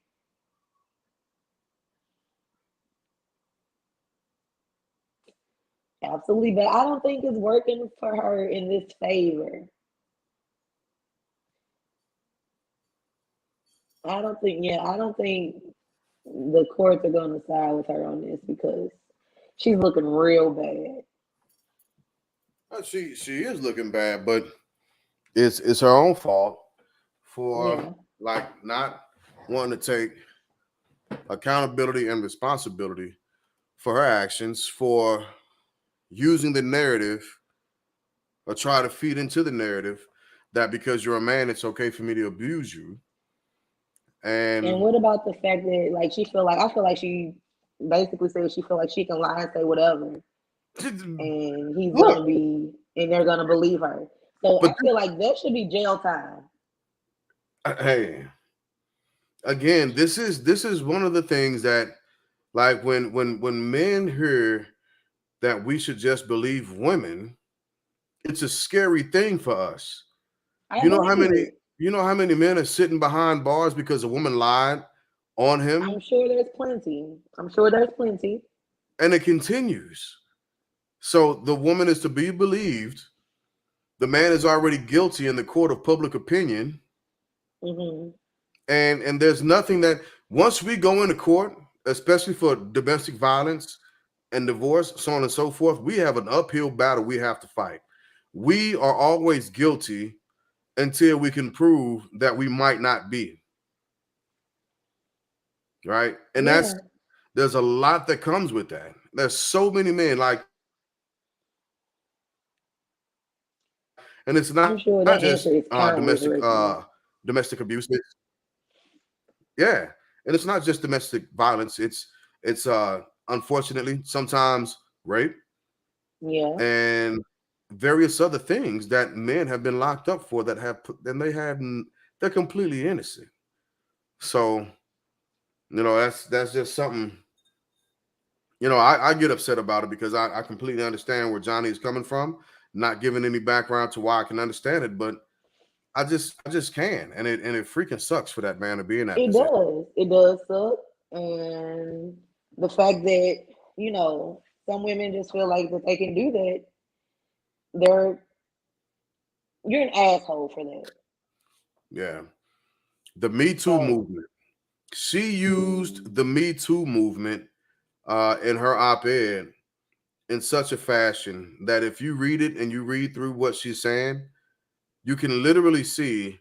Absolutely, but I don't think it's working for her in this favor. I don't think the courts are going to side with her on this because she's looking real bad. She is looking bad, but it's her own fault for Yeah, like not wanting to take accountability and responsibility for her actions, for using the narrative or try to feed into the narrative that because you're a man, it's okay for me to abuse you. and And what about the fact that like she feel like I feel like she basically said she feel like she can lie and say whatever, and he's look, gonna be and they're gonna believe her. So but I feel like that should be jail time. hey, again, this is one of the things that like when men hear that we should just believe women, it's a scary thing for us. I You know how believe many it. you know how many men are sitting behind bars because a woman lied on I'm him, sure there's plenty. I'm sure there's plenty. and it continues. So the woman is to be believed. The man is already guilty in the court of public opinion, Hmm. and there's nothing that once we go into court, especially for domestic violence and divorce, so on and so forth, we have an uphill battle we have to fight. We are always guilty until we can prove that we might not be, right? And that's Yeah, there's a lot that comes with that. There's so many men like, and it's I'm not sure that just answer is countless, Ricky. domestic abuse. Yeah, and it's not just domestic violence. It's unfortunately sometimes rape Yeah, and various other things that men have been locked up for that have put then they hadn't they're completely innocent. So, that's just something, I get upset about it because I completely understand where Johnny is coming from, not giving any background to why I can understand it, but I just can. And it freaking sucks for that man to be in that it position. does. It does suck. And the fact that, some women just feel like that they can do that, they're you're an asshole for that. Yeah. The Me Too So movement. She used the Me Too movement in her op-ed in such a fashion that if you read it and you read through what she's saying, you can literally see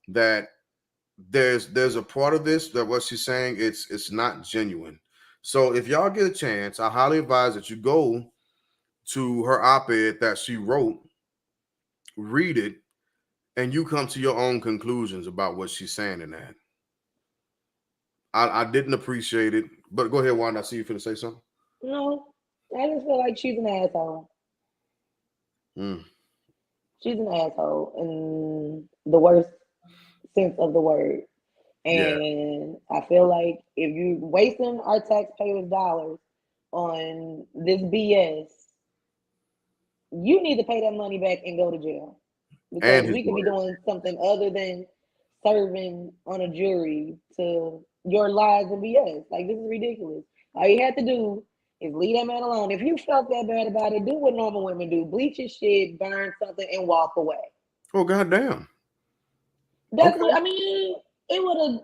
that there's a part of this that what she's saying it's not genuine. So if y'all get a chance, I highly advise that you go to her op-ed that she wrote, read it, and you come to your own conclusions about what she's saying in that. I didn't appreciate it, but go ahead, Wanda. I see you finna say something. no, I just feel like she's an asshole. Mm, She's an asshole in the worst sense of the word. yeah, And I feel like if you're wasting our taxpayers' dollars on this BS, you need to pay that money back and go to jail and because his we could be lawyer. doing something other than serving on a jury to your lies and BS. Like, this is ridiculous. All you had to do is leave that man alone. If you felt that bad about it, do what normal women do: bleach your shit, burn something, and walk away. Oh goddamn. That's what Okay. I mean. It would have.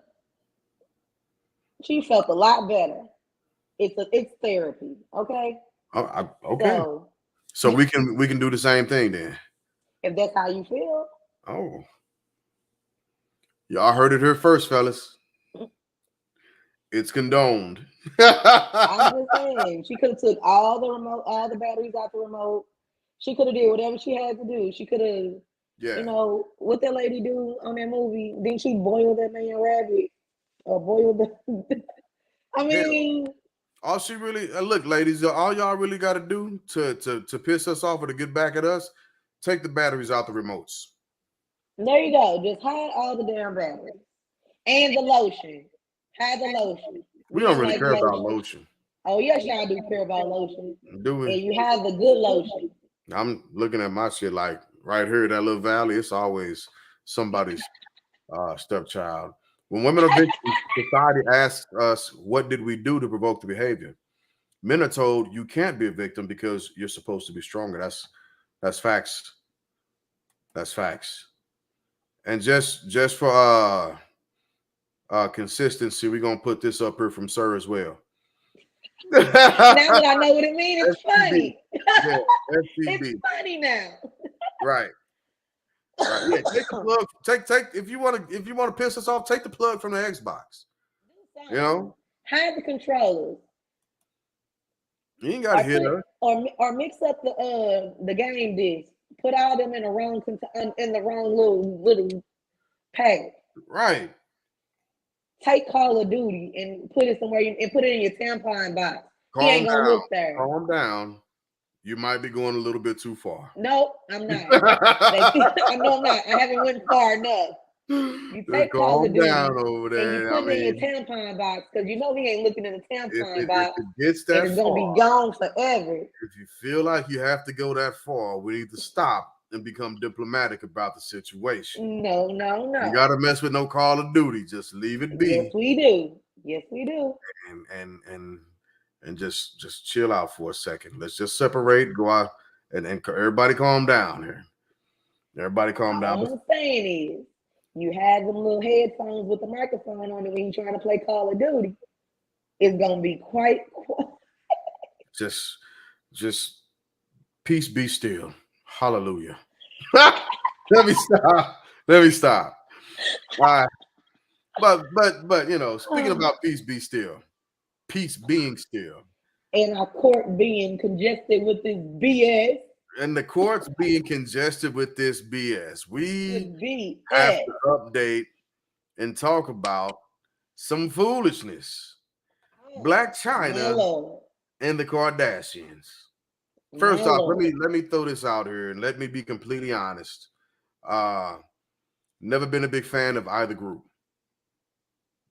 She felt a lot better. It's therapy, okay? Okay. So So we can do the same thing then. if that's how you feel, Oh, y'all heard it here first, fellas. It's condoned. I'm just saying she could have took all the batteries out the remote. She could have did whatever she had to do. She could have, Yeah. what that lady do on that movie? Didn't she boil that man rabbit or boil the? I Hell, mean, All she really look, ladies, all y'all really got to do to piss us off or to get back at us, take the batteries out the remotes. There you go. Just hide all the damn batteries and the lotion. Hide the lotion. We We don't don't really like care about lotion. lotion, Oh yes, y'all do care about lotion, do we? and you have the good lotion. I'm looking at my shit like right here, that little valley. It's always somebody's stepchild. When women are victims, society asks us, "What did we do to provoke the behavior?" Men are told you can't be a victim because you're supposed to be stronger. That's facts. That's facts. And just for consistency, we're gonna put this up here from Sir as well. Now that I know what it means, it's FTB. funny. Yeah, FTB. It's funny now. Right. Right. Yeah. Take the plug. Take if you want to piss us off, take the plug from the Xbox. You know, Hide the controllers. you ain't gotta hit her. Or mix up the game disc. Put all them in the wrong in the wrong little pack. Right. Take Call of Duty and put it somewhere and put it in your tampon box. Calm He ain't gonna down. look there. Calm down. You might be going a little bit too far. No, I'm not. I know I'm not. I haven't went far enough. You take Call of Duty down over there. and you put it in your tampon box because you know he ain't looking in the tampon box. If it gets that and it's gonna be gone forever. If you feel like you have to go that far, we need to stop and become diplomatic about the situation. No. You gotta mess with no Call of Duty. Just leave it be. Yes, we do. Yes, we do. And just chill out for a second. Let's just separate, go out, and everybody calm down here. Everybody calm down. All I'm saying is, you have them little headphones with the microphone on it when you're trying to play Call of Duty. It's gonna be quite just peace be still. Hallelujah. Let me stop. All right. But you know, speaking about peace be still, peace being still, and our court being congested with this BS. And the courts being congested with this BS. We have to update and talk about some foolishness. Black Chyna and the Kardashians. First off, let me throw this out here and let me be completely honest. Never been a big fan of either group.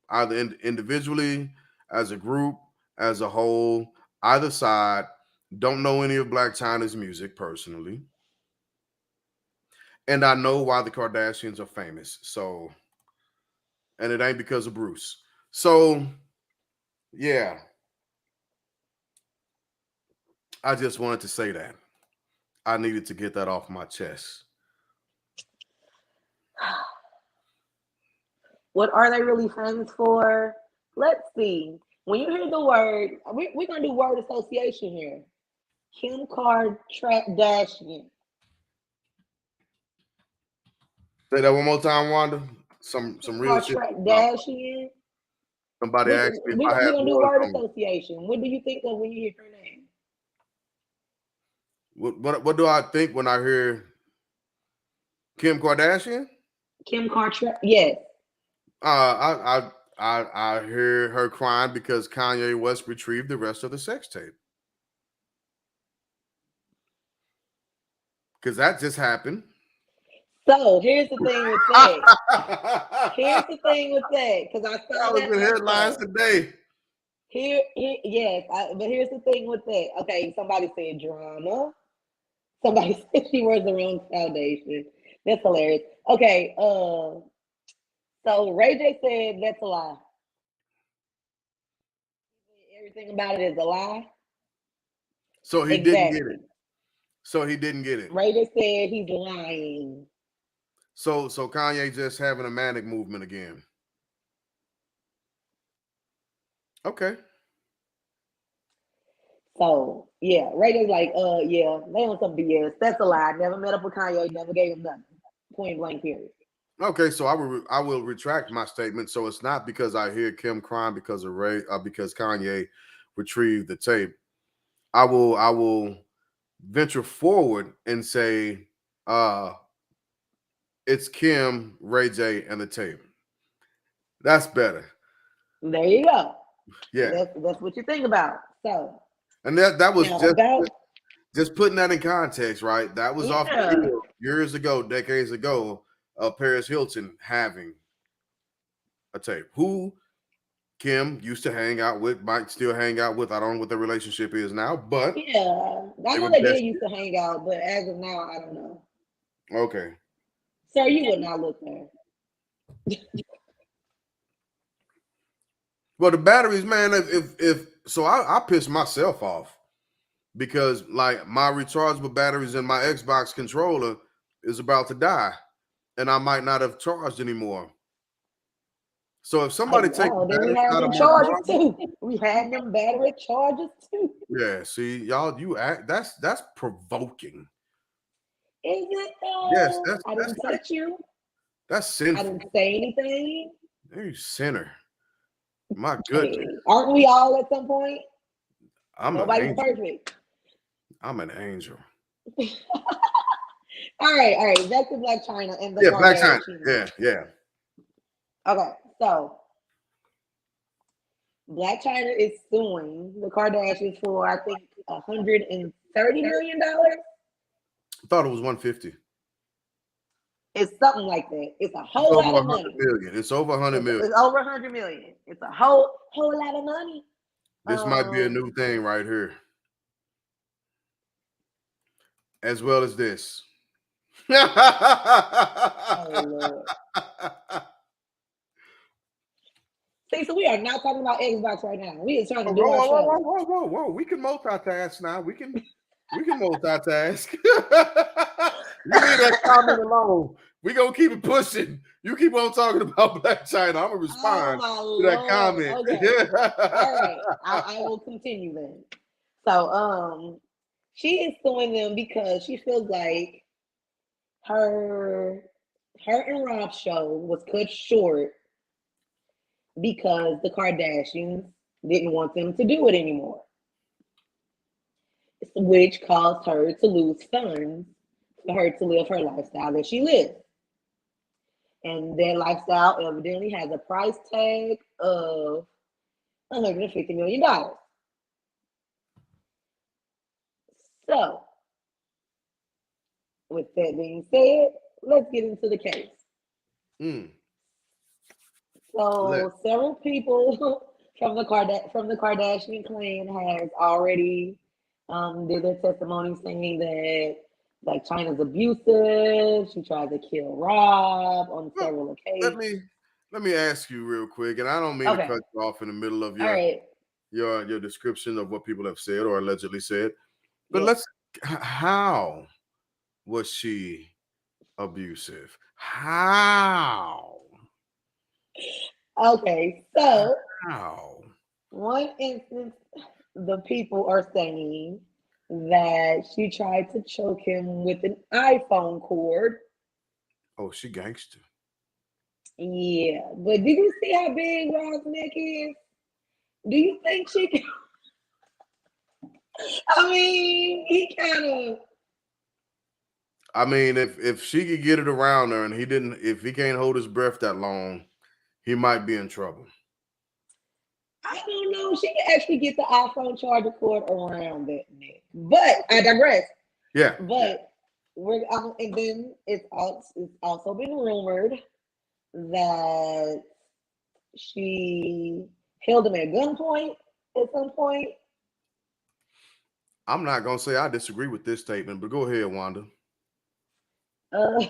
Either individually, as a group, as a whole, either side. Don't know any of Black Chyna's music personally. And I know why the Kardashians are famous. So, and it ain't because of Bruce. So, yeah. I just wanted to say that. I needed to get that off my chest. What are they really famous for? Let's see. When you hear the word, we're going to do word association here. Kim Kardashian. Say that one more time, Wanda. Some real shit. Kardashian. Somebody asked me if I had we're gonna do word association. What do you think of when you hear her name? What do I think when I hear Kim Kardashian? Kim Kardashian. Yes. I hear her crying because Kanye West retrieved the rest of the sex tape. Because that just happened. So here's the thing with that. Because I saw that was in headlines today. Yes, but here's the thing with that. Okay, somebody said drama. Somebody said she wears the wrong foundation. That's hilarious. Okay, so Ray J said that's a lie. Everything about it is a lie. So he didn't get it. So he didn't get it. Ray J said he's lying. So Kanye just having a manic movement again. Okay. So yeah, Ray J's like, yeah, they on some BS. That's a lie. Never met up with Kanye. Never gave him nothing. Point blank. Period. Okay, so I will retract my statement. So it's not because I hear Kim crying because of because Kanye retrieved the tape. I will venture forward and say it's Kim, Ray J, and the tape. That's better. There you go. Yeah. That's what you think about. So, And that was now about just putting that in context, right? That was off the yeah. heel years ago, decades ago, of Paris Hilton having a tape. Who Kim used to hang out with, might still hang out with. I don't know what their relationship is now, but Yeah, I they know were they best. did used to hang out, but as of now, I don't know. Okay. Sir, you would not look there. Well, the batteries, man, if so I pissed myself off because like my rechargeable batteries in my Xbox controller is about to die and I might not have charged anymore. So if Oh somebody take the wow, then we batteries had out of them my chargers charger, too. We had them battery chargers too. yeah, see, y'all, you act that's provoking. Is it Yes, though? I that's didn't like touch you. that's I sinful. didn't say anything. You sinner. My goodness. Hey, aren't we all at some point? I'm an Nobody's angel. perfect. I'm an angel. All right. Back to Black China and the Yeah, Black Chyna. Kardashians. Yeah, yeah. Okay, so Black China is suing the Kardashians for I think $130 million. I thought it was 150. It's something like that. It's a It's whole over lot of 100 money. million. It's over 100 million. It's over 100 million. It's a whole lot of money. This might be a new thing right here. As well as this. Oh Lord. See, so we are not talking about Xbox right now. We are trying to do our show. Whoa. We can multitask now. We can multitask. You leave that comment alone. We gonna keep it pushing. You keep on talking about Black Chyna. I'm gonna respond to that comment. Okay. All right. I will continue then. So she is suing them because she feels like her and Rob's show was cut short because the Kardashians didn't want them to do it anymore, which caused her to lose funds for her to live her lifestyle that she lives. And that lifestyle evidently has a price tag of $150 million. So, with that being said, let's get into the case. So, several people from the Kardashian clan has already did their testimony saying that like Chyna's abusive. She tried to kill Rob on several occasions. Let me ask you real quick, and I don't mean to cut you off in the middle of your description of what people have said or allegedly said, but how was she abusive? How? Okay, so How? one instance, the people are saying that she tried to choke him with an iPhone cord. Oh, she gangster. Yeah, but did you see how big Rob's neck is? Do you think she can? I mean, he kind of. I mean, if she could get it around her and if he can't hold his breath that long, he might be in trouble. I don't know. She can actually get the iPhone charger cord around that neck. But I digress. Yeah. But and then it's also been rumored that she held him at gunpoint at some point. I'm not gonna say I disagree with this statement, but go ahead, Wanda. I'm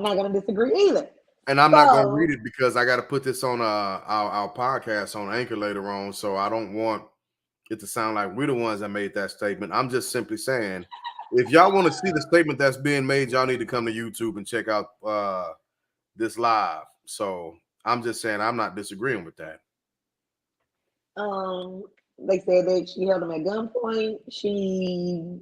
not gonna disagree either. And I'm not gonna read it because I got to put this on our podcast on Anchor later on, so I don't want it to sound like we're the ones that made that statement. I'm just simply saying, if y'all want to see the statement that's being made, y'all need to come to YouTube and check out this live. So I'm just saying I'm not disagreeing with that. They said that she held him at gunpoint. She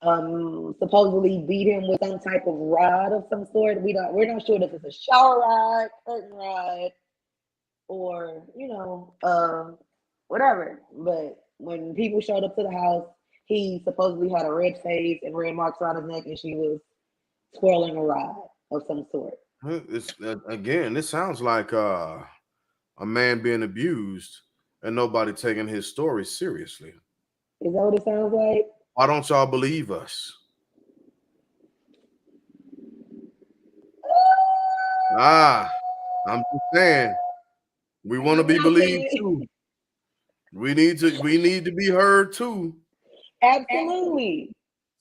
supposedly beat him with some type of rod of some sort. We're not sure if it's a shower rod, curtain rod, or whatever. But when people showed up to the house, he supposedly had a red face and red marks around his neck, and she was twirling a rod of some sort. It's again, this sounds like a man being abused and nobody taking his story seriously. Is that what it sounds like? Why don't y'all believe us? Ah, I'm just saying, we want to be believed too. We need to be heard too. Absolutely.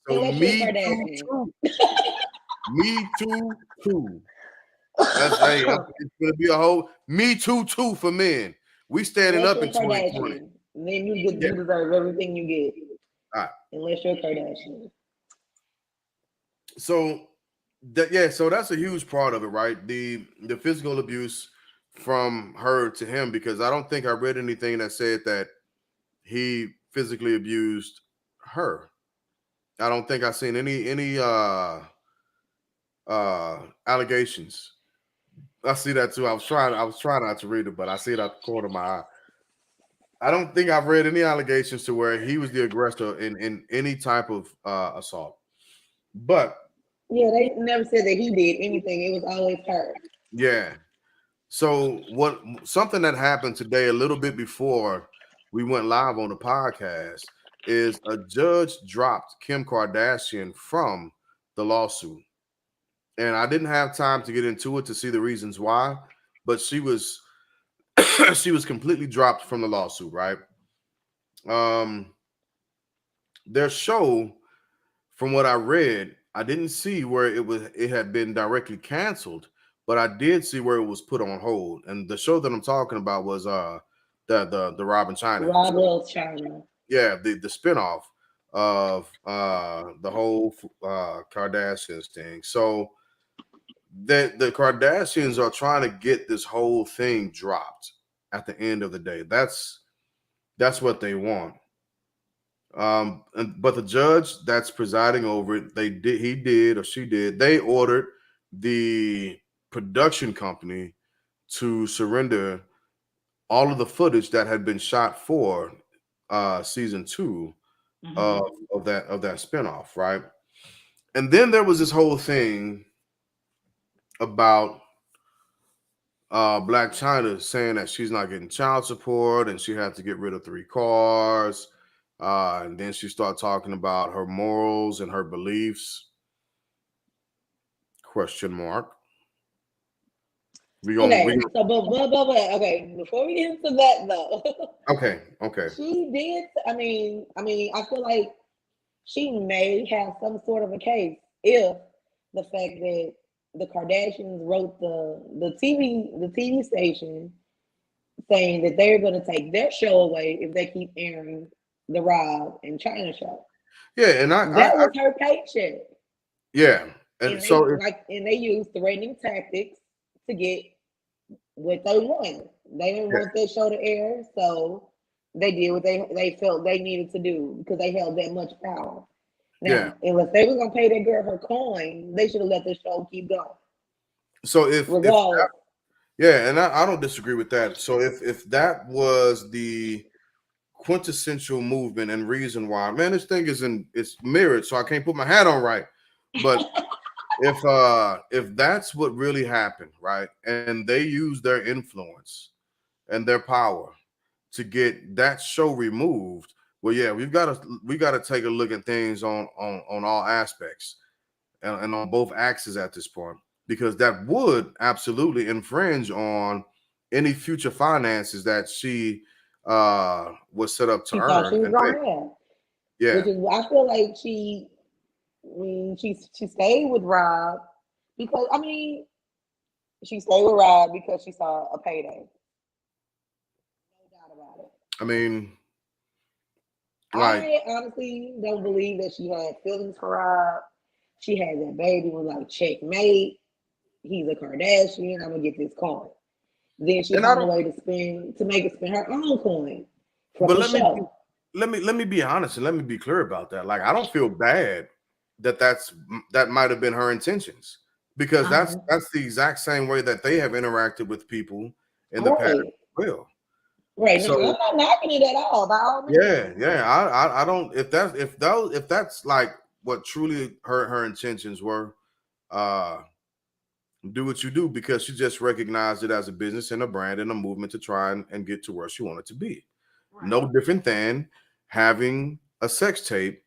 So Unless you're a me too, Kardashian. too. Me too, too. It's gonna be a whole me too for men. We standing Unless up you're in a 2020. Kardashian. Then Yeah. you deserve everything you get. All right. Unless you're a Kardashian. So so that's a huge part of it, right? The physical abuse from her to him, because I don't think I read anything that said that he physically abused her. I don't think I seen any allegations. I see that too. I was trying not to read it, but I see it out the corner of my eye. I don't think I've read any allegations to where he was the aggressor in any type of assault. But Yeah, they never said that he did anything. It was always her. yeah. So what something that happened today a little bit before we went live on the podcast is a judge dropped Kim Kardashian from the lawsuit. And I didn't have time to get into it to see the reasons why, but she was she was completely dropped from the lawsuit, right? Um their show, from what I read, I didn't see where it had been directly canceled, but I did see where it was put on hold. And the show that I'm talking about was the Robin China Rob show. loves China. Yeah, the spinoff of the whole Kardashians thing. So the Kardashians are trying to get this whole thing dropped at the end of the day. That's what they want. But the judge that's presiding over it, he did or she did, they ordered the production company to surrender all of the footage that had been shot for season 2 of that spinoff, right? And then there was this whole thing about Black Chyna saying that she's not getting child support and she had to get rid of 3 cars. And then she started talking about her morals and her beliefs. Question mark. Okay, so but okay, before we get into that though, okay. she did. I feel like she may have some sort of a case if the fact that the Kardashians wrote the TV station saying that they're going to take their show away if they keep airing the Rob and China show. Yeah, and that was her paycheck. Yeah, and so they used threatening tactics to get what they wanted. They didn't want that show to air, so they did what they felt they needed to do because they held that much power. Now, unless they were gonna pay that girl her coin, they should have let the show keep going. So if and I don't disagree with that. So if that was the quintessential movement and reason why, man, this thing it's mirrored, so I can't put my hat on right. But if that's what really happened, right, and they use their influence and their power to get that show removed, well, yeah, we got to take a look at things on all aspects and on both axes at this point, because that would absolutely infringe on any future finances that she was set up to earn. Yeah, which is, I feel like she stayed with Rob because she stayed with Rob because she saw a payday. No doubt about it. I mean, I honestly don't believe that she had feelings for Rob. She had that baby, was like, checkmate. He's a Kardashian. I'm gonna get this coin. Then she found a way to make it spend her own coin from the show. Let me be honest and let me be clear about that. Like, I don't feel bad that might have been her intentions, because that's the exact same way that they have interacted with people in the past. Well, right. So, no, I'm not knocking it at all. By all means. Yeah. I don't. If that's like what truly her intentions were, do what you do because she just recognized it as a business and a brand and a movement to try and get to where she wanted to be. Right. No different than having a sex tape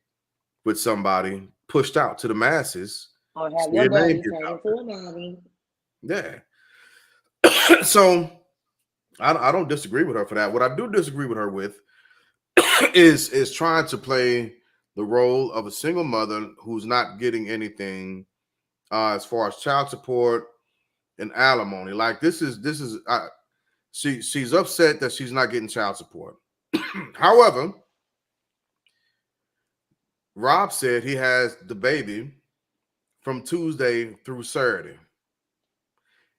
with somebody pushed out to the masses. Or have your buddy turn into a mommy. Yeah. So I don't disagree with her for that. What I do disagree with her with is trying to play the role of a single mother who's not getting anything as far as child support and alimony. Like she's upset that she's not getting child support. However, Rob said he has the baby from Tuesday through Saturday.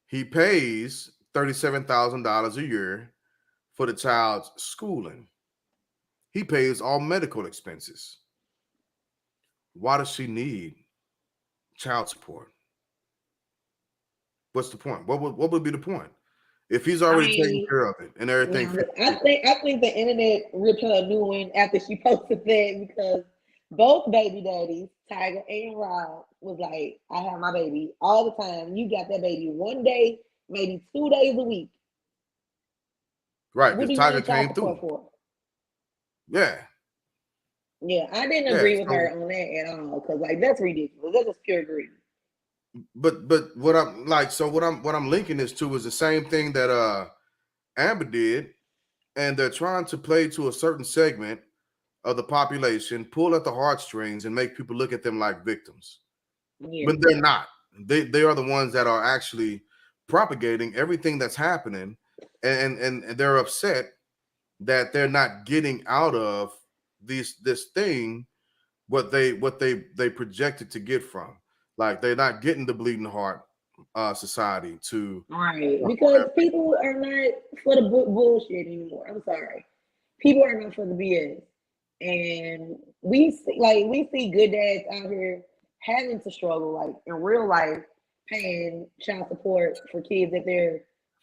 He pays $37,000 a year for the child's schooling. He pays all medical expenses. Why does she need child support? What's the point? What would be the point? If he's already taking care of it and everything. I think the internet ripped her a new one after she posted that because both baby daddies, Tiger and Rob, was like, I have my baby all the time. You got that baby one day, maybe 2 days a week. Right, because Tiger came through. For? Yeah. Yeah, I didn't agree with her on that at all because like that's ridiculous. That's just pure greed. But what I'm like, so what I'm linking this to is the same thing that Amber did, and they're trying to play to a certain segment of the population, pull at the heartstrings, and make people look at them like victims. Yeah. But they're not. They are the ones that are actually propagating everything that's happening, and they're upset that they're not getting out of this thing what they projected to get from. Like they're not getting the bleeding heart society to right because people are not for the bullshit anymore. I'm sorry, people are not for the BS, and we see good dads out here having to struggle like in real life, paying child support for kids that they're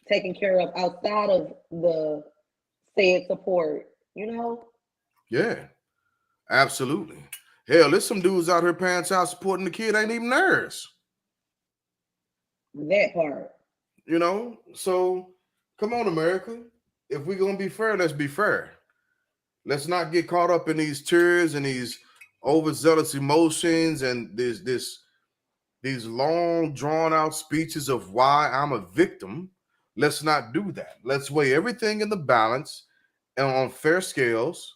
taking care of outside of the said support. You know? Yeah, absolutely. Hell, there's some dudes out here paying child support and the kid ain't even theirs. That part. You know? So, come on, America. If we're going to be fair, let's be fair. Let's not get caught up in these tears and these overzealous emotions and these long, drawn-out speeches of why I'm a victim. Let's not do that. Let's weigh everything in the balance and on fair scales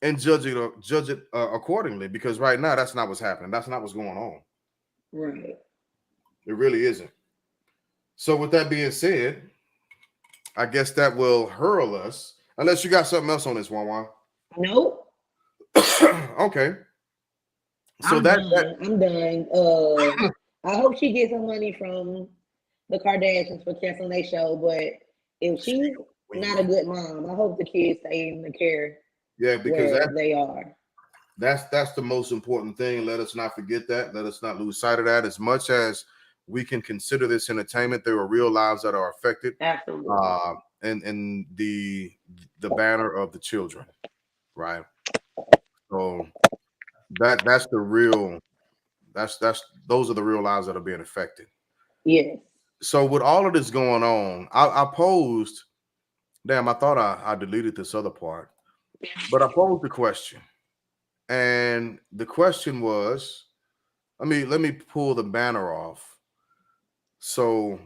and judge it accordingly, because right now that's not what's happening. That's not what's going on. Right. It really isn't. So with that being said, I guess that will hurl us. Unless you got something else on this, Juan. Nope. Okay. So I'm done. I hope she gets some money from the Kardashians for canceling their show, but if she's not a good mom, I hope the kids stay in the care. Yeah, because they are. That's the most important thing. Let us not forget that. Let us not lose sight of that. As much as we can consider this entertainment, there are real lives that are affected. Absolutely. And the banner of the children, right? So that's the real. Those are the real lives that are being affected. Yes. So with all of this going on, I posed. Damn, I thought I deleted this other part. But I posed the question, and the question was, let me pull the banner off so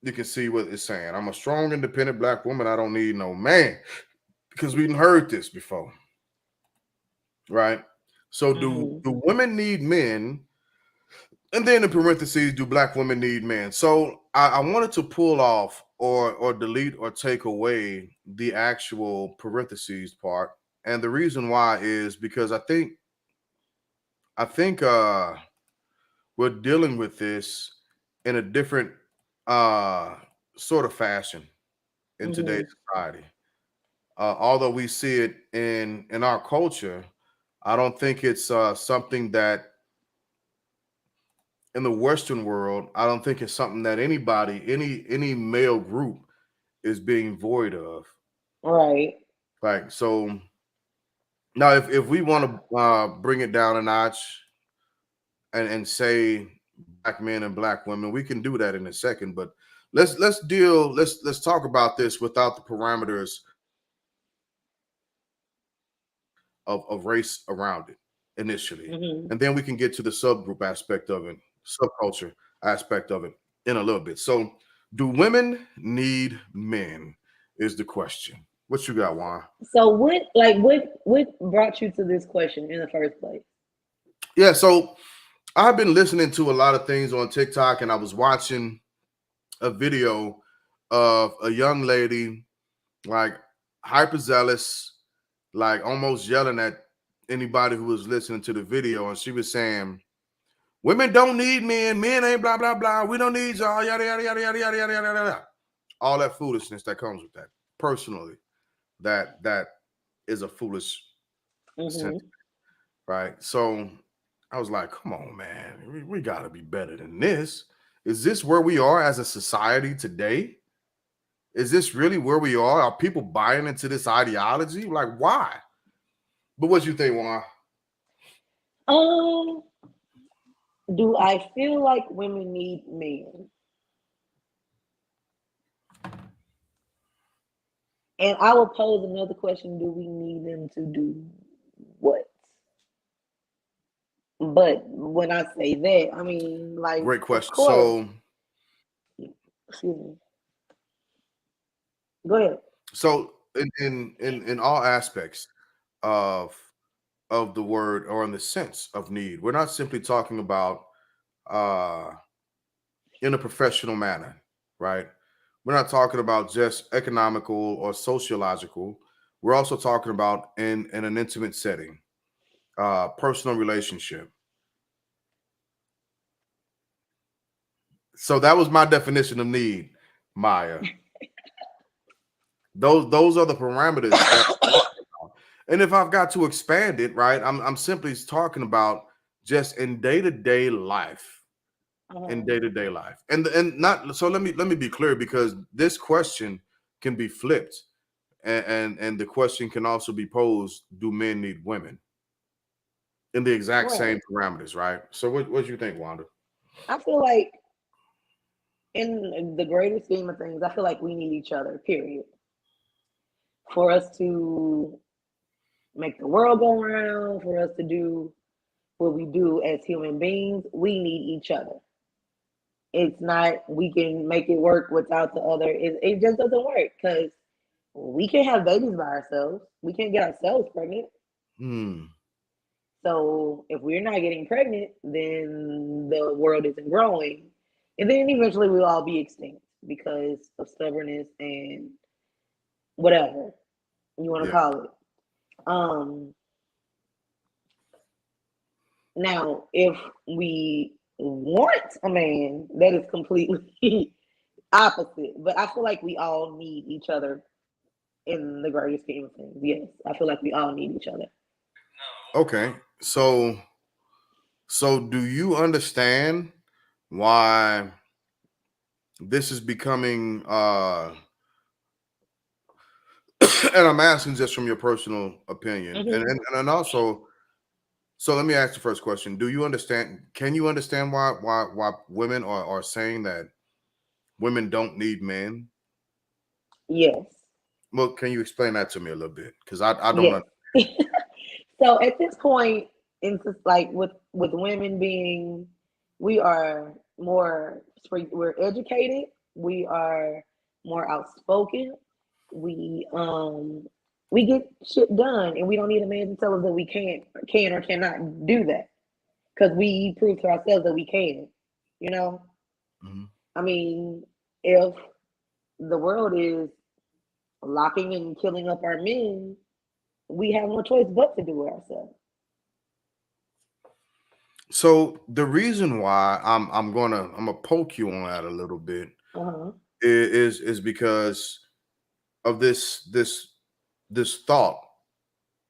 you can see what it's saying. I'm a strong, independent Black woman. I don't need no man, because we've heard this before, right? So do women need men? And then in parentheses, do Black women need men? So I wanted to pull off or delete or take away the actual parentheses part. And the reason why is because I think we're dealing with this in a different sort of fashion in today's society. Although we see it in our culture, I don't think it's something that in the Western world, I don't think it's something that anybody, any male group is being void of. Right. Like, so now if we want to bring it down a notch and say black men and black women. We can do that in a second, but let's talk about this without the parameters of race around it initially. Mm-hmm. And then we can get to the subgroup aspect of it, subculture aspect of it in a little bit. So, do women need men? Is the question. What you got, Juan? So what brought you to this question in the first place? Yeah, so I've been listening to a lot of things on TikTok, and I was watching a video of a young lady, like hyper zealous, like almost yelling at anybody who was listening to the video, and she was saying, "Women don't need men. Men ain't blah blah blah. We don't need y'all. Yada yada yada yada yada yada yada yada." All that foolishness that comes with that. Personally, that is a foolish sentiment, right? So I was like, "Come on, man. We got to be better than this. Is this where we are as a society today? Is this really where we are? Are people buying into this ideology? Like, why?" But what you think, Juan? Do I feel like women need men? And I will pose another question: do we need them to do what? But when I say that, I mean, like, Great of question. course. So, Excuse me. Go ahead. so in all aspects of the word, or in the sense of need, we're not simply talking about uh in a professional manner, right? We're not talking about just economical or sociological. We're also talking about in an intimate setting, personal relationship. So that was my definition of need, Maya. Those are the parameters that I'm talking about. And if I've got to expand it, right, I'm simply talking about just in day-to-day life. In day-to-day life. And not so, let me be clear, because this question can be flipped, and the question can also be posed: do men need women? In the exact same Right. parameters, right? So what do you think, Wanda? I feel like in the greater scheme of things, I feel like we need each other, period. For us to make the world go around, for us to do what we do as human beings, we need each other. It's not we can make it work without the other. It just doesn't work because we can't have babies by ourselves. We can't get ourselves pregnant. Hmm. So if we're not getting pregnant, then the world isn't growing. And then eventually we'll all be extinct because of stubbornness and whatever you want to Yeah. call it. Now, if we want a man, that is completely opposite. But I feel like we all need each other in the greater scheme of things. Yes, I feel like we all need each other. Okay. So do you understand why this is becoming and I'm asking just from your personal opinion, and also, so let me ask the first question: do you understand? Can you understand why women are saying that women don't need men? Yes, Well, can you explain that to me a little bit? Because I don't yes. understand. So at this point, it's just like with women being, we are more, we're educated, we are more outspoken, we get shit done, and we don't need a man to tell us that we can or cannot do that because we prove to ourselves that we can. You know, Mhm. I mean, if the world is locking and killing up our men, we have no choice but to do it ourselves. So the reason why I'm gonna poke you on that a little bit Uh-huh. is because of this thought,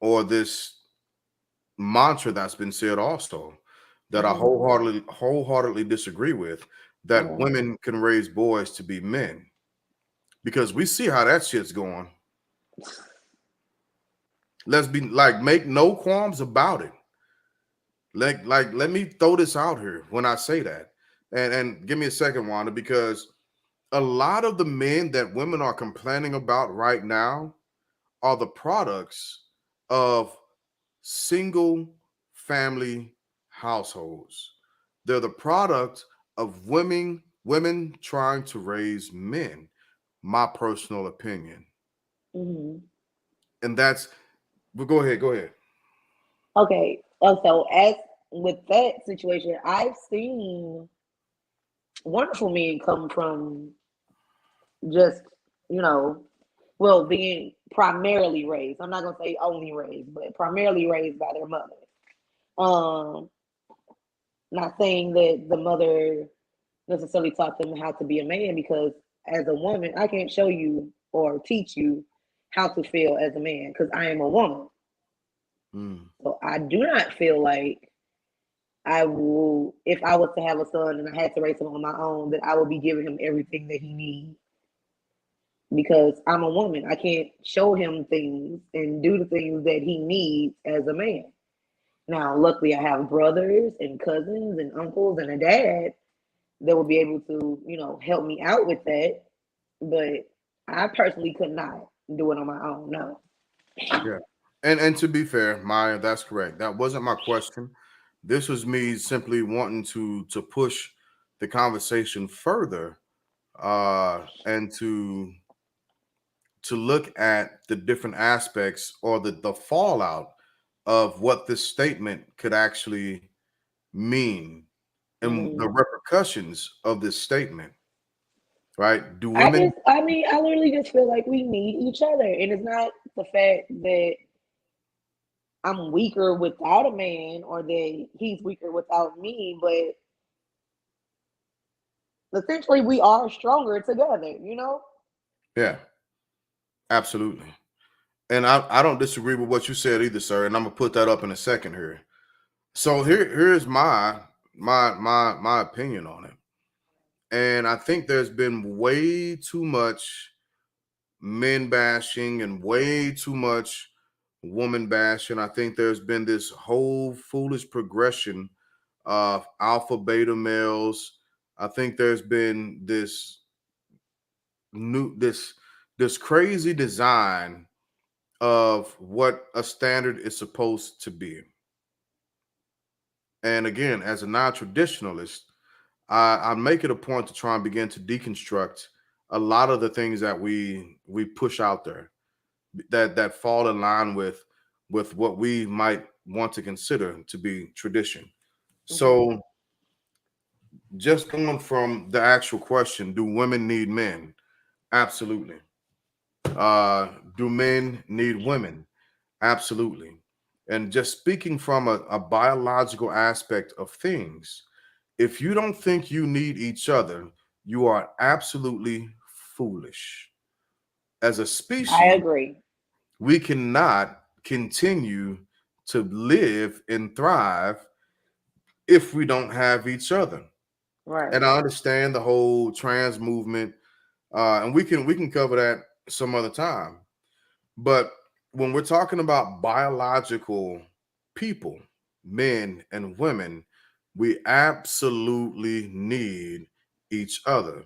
or this mantra that's been said also, that I Uh-huh. wholeheartedly disagree with, that Uh-huh. women can raise boys to be men, because we see how that shit's going. Let's be like, make no qualms about it. Like let me throw this out here when I say that. And give me a second, Wanda, because a lot of the men that women are complaining about right now are the products of single family households. They're the product of women trying to raise men. My personal opinion. Mm-hmm. And that's but go ahead, go ahead. Okay. So as with that situation, I've seen wonderful men come from just, you know, well, being primarily raised. I'm not gonna say only raised, but primarily raised by their mother. Um, Not saying that the mother necessarily taught them how to be a man, because as a woman, I can't show you or teach you how to feel as a man because I am a woman. Mm, So I do not feel like I will, if I was to have a son and I had to raise him on my own, that I would be giving him everything that he needs because I'm a woman. I can't show him things and do the things that he needs as a man. Now, luckily, I have brothers and cousins and uncles and a dad that will be able to, help me out with that. But I personally could not do it on my own. No. yeah. And to be fair, Maya, that's correct. That wasn't my question. This was me simply wanting to push the conversation further and to look at the different aspects or the fallout of what this statement could actually mean and the Mm. repercussions of this statement, right? Do women? I literally just feel like we need each other. And it's not the fact that I'm weaker without a man or that he's weaker without me, but essentially we are stronger together. Yeah, absolutely. And I don't disagree with what you said either, sir. And I'm gonna put that up in a second here. So here's my opinion on it. And I think there's been way too much men bashing and way too much woman bashing. I think there's been this whole foolish progression of alpha beta males. I think there's been new this crazy design of what a standard is supposed to be. And again, as a non-traditionalist, I make it a point to try and begin to deconstruct a lot of the things that we push out there that fall in line with what we might want to consider to be tradition. Hmm. So just going from the actual question, do women need men? Absolutely. Do men need women? Absolutely. And just speaking from a biological aspect of things, if you don't think you need each other, you are absolutely foolish. As a I species, agree. we cannot continue to live and thrive if we don't have each other. Right. And I understand the whole trans movement, and we can cover that some other time. But when we're talking about biological people, men and women, we absolutely need each other.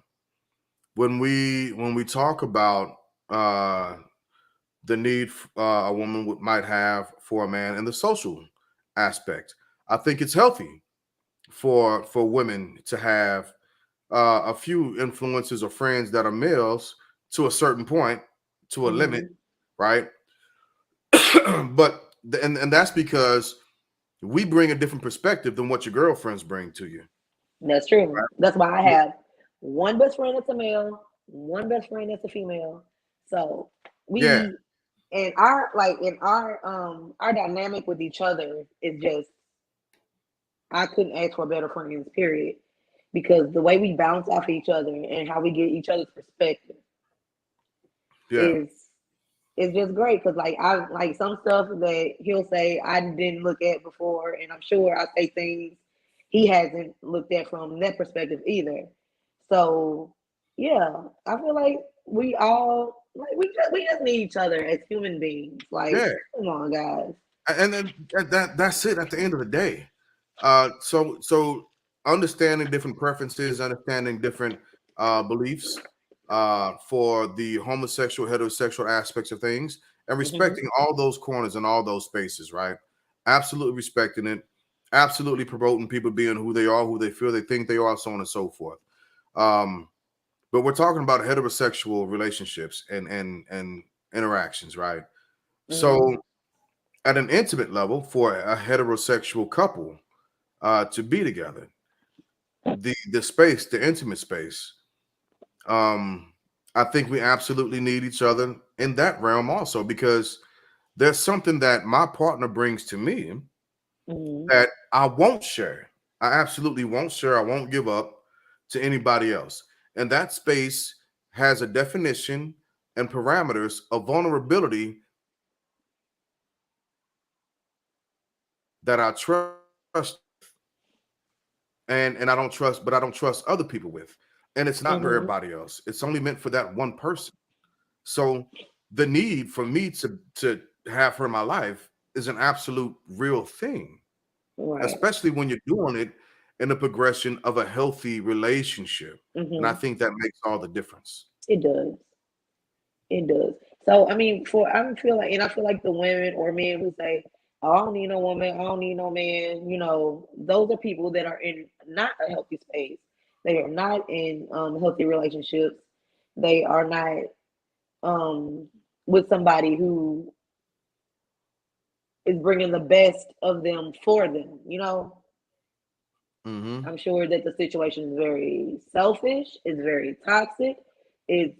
When we talk about the need a woman might have for a man and the social aspect, I think it's healthy for women to have a few influences or friends that are males to a certain point, to a limit, Hmm. right? And that's because we bring a different perspective than what your girlfriends bring to you. That's true. Right? That's why I have one best friend that's a male, one best friend that's a female. So Yeah, we and our dynamic with each other is just, I couldn't ask for better friends, period. Because the way we bounce off each other and how we get each other's perspective yeah, is just great. Because like I like some stuff that he'll say I didn't look at before, and I'm sure I say things he hasn't looked at from that perspective either. So yeah, I feel like we all like we just need each other as human beings. Like, yeah. come on, guys. And then that's it at the end of the day. So understanding different preferences, understanding different beliefs for the homosexual, heterosexual aspects of things, and respecting all those corners and all those spaces, right? Absolutely respecting it, absolutely promoting people being who they are, who they feel they think they are, so on and so forth. But we're talking about heterosexual relationships and interactions, right? So at an intimate level, for a heterosexual couple to be together, the space, the intimate space, I think we absolutely need each other in that realm also, because there's something that my partner brings to me that I won't share. I absolutely won't share. I won't give up to anybody else. And that space has a definition and parameters of vulnerability that I trust, and I don't trust, but I don't trust other people with. And it's not for everybody else. It's only meant for that one person. So the need for me to have her in my life is an absolute real thing, Right. especially when you're doing it in the progression of a healthy relationship. And I think that makes all the difference. It does. It does. So I mean, I feel like the women or men who say, "Oh, I don't need no woman, I don't need no man," those are people that are in not a healthy space. They are not in healthy relationships. They are not with somebody who is bringing the best of them for them. I'm sure that the situation is very selfish. It's very toxic. It's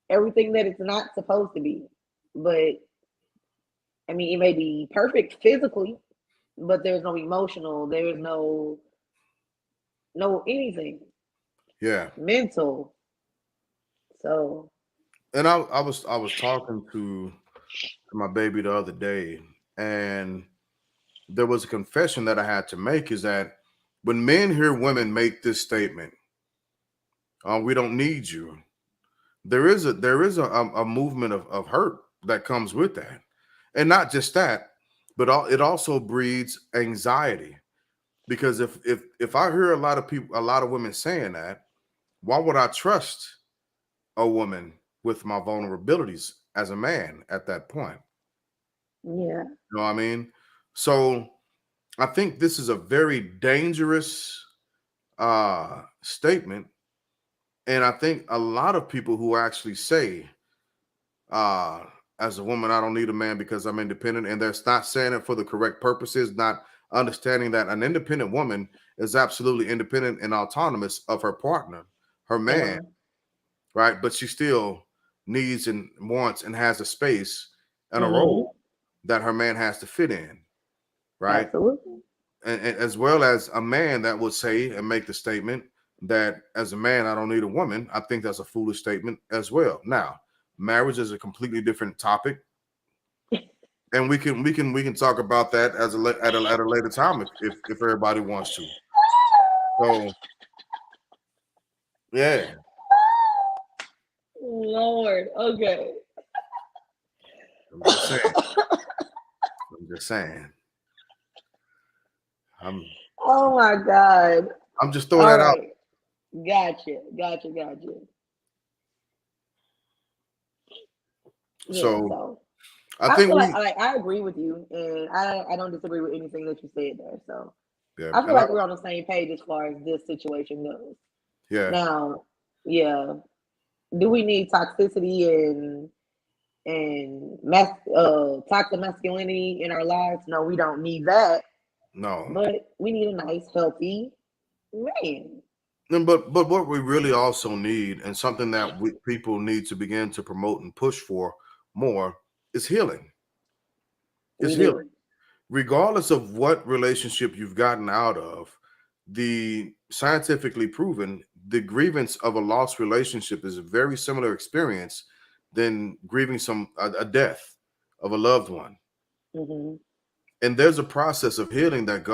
everything that it's not supposed to be. But I mean, it may be perfect physically, but there's no emotional, there's no anything Yeah. mental. So, And I was talking to my baby the other day, and there was a confession that I had to make, is that when men hear women make this statement, we don't need you, there is a movement of hurt that comes with that. And not just that, but it also breeds anxiety, because if I hear a lot of women saying that, why would I trust a woman with my vulnerabilities as a man at that point? yeah. You know what I mean? So I think this is a very dangerous statement. And I think a lot of people who actually say, uh, as a woman, I don't need a man because I'm independent, and they're not saying it for the correct purposes, not understanding that an independent woman is absolutely independent and autonomous of her partner, her man, right? But she still needs and wants and has a space and a role that her man has to fit in, right? Absolutely. And as well as a man that would say and make the statement that as a man, I don't need a woman. I think that's a foolish statement as well. Now, marriage is a completely different topic, and we can talk about that at a later time if everybody wants to. So yeah, Lord, okay. I'm just saying. I'm just saying. Oh my God. I'm just throwing All that out. right. Gotcha. Yeah, So so I I think feel we like I agree with you, and I don't disagree with anything that you said there. So yeah, I feel and like we're on the same page as far as this situation goes. yeah. Now, yeah, do we need toxicity and toxic masculinity in our lives? No, we don't need that, No. but we need a nice, healthy man. But what we really also need, and something that people need to begin to promote and push for more, is healing. Is We healing. do. Regardless of what relationship you've gotten out of, the scientifically proven, the grievance of a lost relationship is a very similar experience than grieving a death of a loved one. Hmm. And there's a process of healing that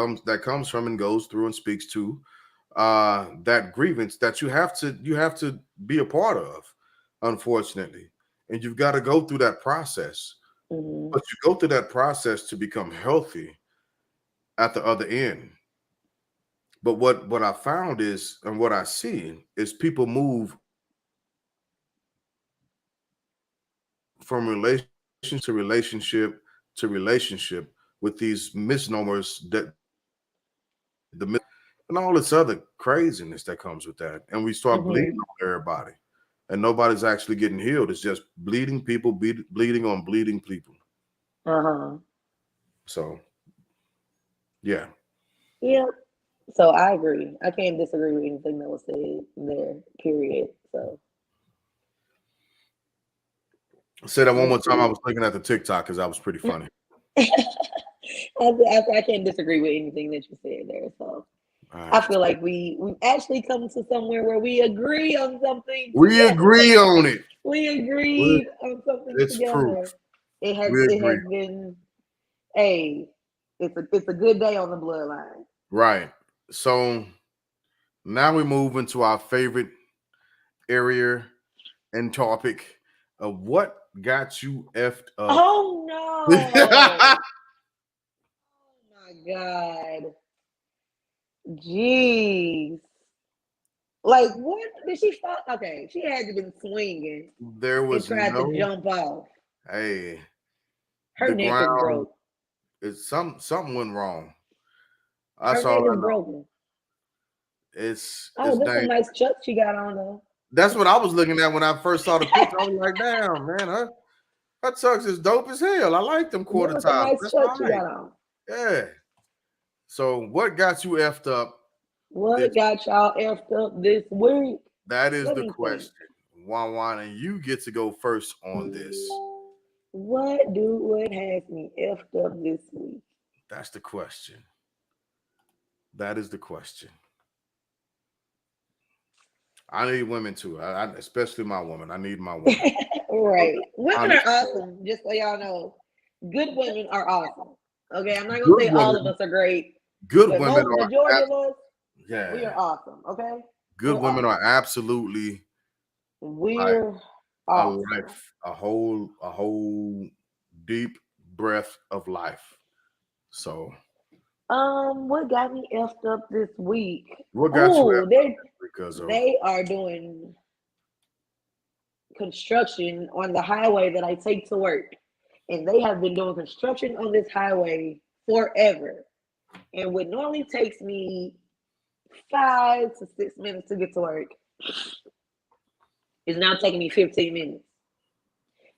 comes from and goes through and speaks to that grievance that you have to be a part of, unfortunately. And you've got to go through that process. Hmm. But you go through that process to become healthy at the other end. But what I found is, and what I see is, people move from relationship to relationship with these misnomers, that and all this other craziness that comes with that, and we start bleeding on everybody, and nobody's actually getting healed. It's just bleeding people, bleeding on bleeding people. So yeah. Yeah. So I agree. I can't disagree with anything that was said there. Period. So Say that one more let's time. I see. was looking at the TikTok because that was pretty funny. I can't disagree with anything that you said there. So All I right. feel like we actually come to somewhere where we agree on something We together. agree on it. We agreed on something It's proof. together. It We agree. has been a it's a good day on the bloodline. Right. So now we move into our favorite area and topic of what got you effed up. Oh no! Oh my god! Jeez! Like what did she fall? Okay, she had to been swinging There and was tried to no, jump off. hey, Her the neck is ground broke. is something went wrong. Her That's neck all I is know. broken. It's Oh, that's some dang. nice chucks she got on though. That's what I was looking at when I first saw the picture. I was like, damn, man, her tucks is dope as hell. I like them Them quarter was some tops. nice That's chucks all she right. got on. Yeah. So what got you effed up? What got y'all effed up this week? That is Let the me think. question. Juan, and you get to go first on this. What has me effed up this week? That's the question. That is the question. I need women too. Especially my woman. I need my woman. Right. Women are Honest. awesome, just so y'all know. Good women are awesome. Okay, I'm not gonna Good say all of women. us are great, Good but women most are. majority of us, we Yeah. are awesome. Okay, Good we're women awesome. are absolutely like We're a awesome. life, a whole deep breath of life. So What got me effed up this week? what got you Oh, effed up because of? they are doing construction on the highway that I take to work. And they have been doing construction on this highway forever. And what normally takes me 5 to 6 minutes to get to work is now taking me 15 minutes.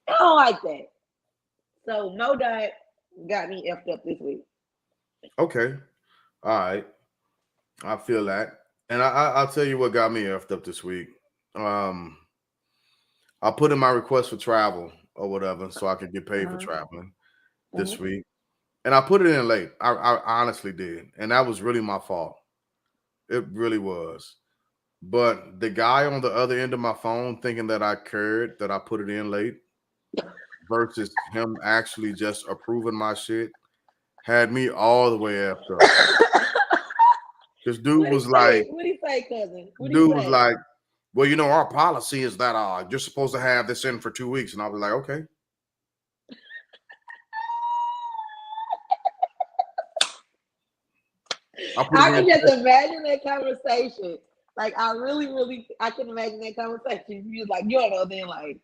I don't like that. So no doubt got me effed up this week. Okay. All right. I feel that. And I'll tell you what got me effed up this week. Um, I put in my request for travel or whatever so I could get paid for Uh-huh. traveling this Uh-huh. week. And I put it in late. I honestly did. And that was really my fault. It really was. But the guy on the other end of my phone thinking that I cared that I put it in late versus him actually just approving my shit had me all the way after. Because What do you say? What do you say, cousin? What do you dude was say? like, well, our policy is that you're supposed to have this in for 2 weeks. And I was like, okay. I'll put I it in can just today. imagine that conversation. Like I really, I can imagine that conversation. You like you're on the other end, like.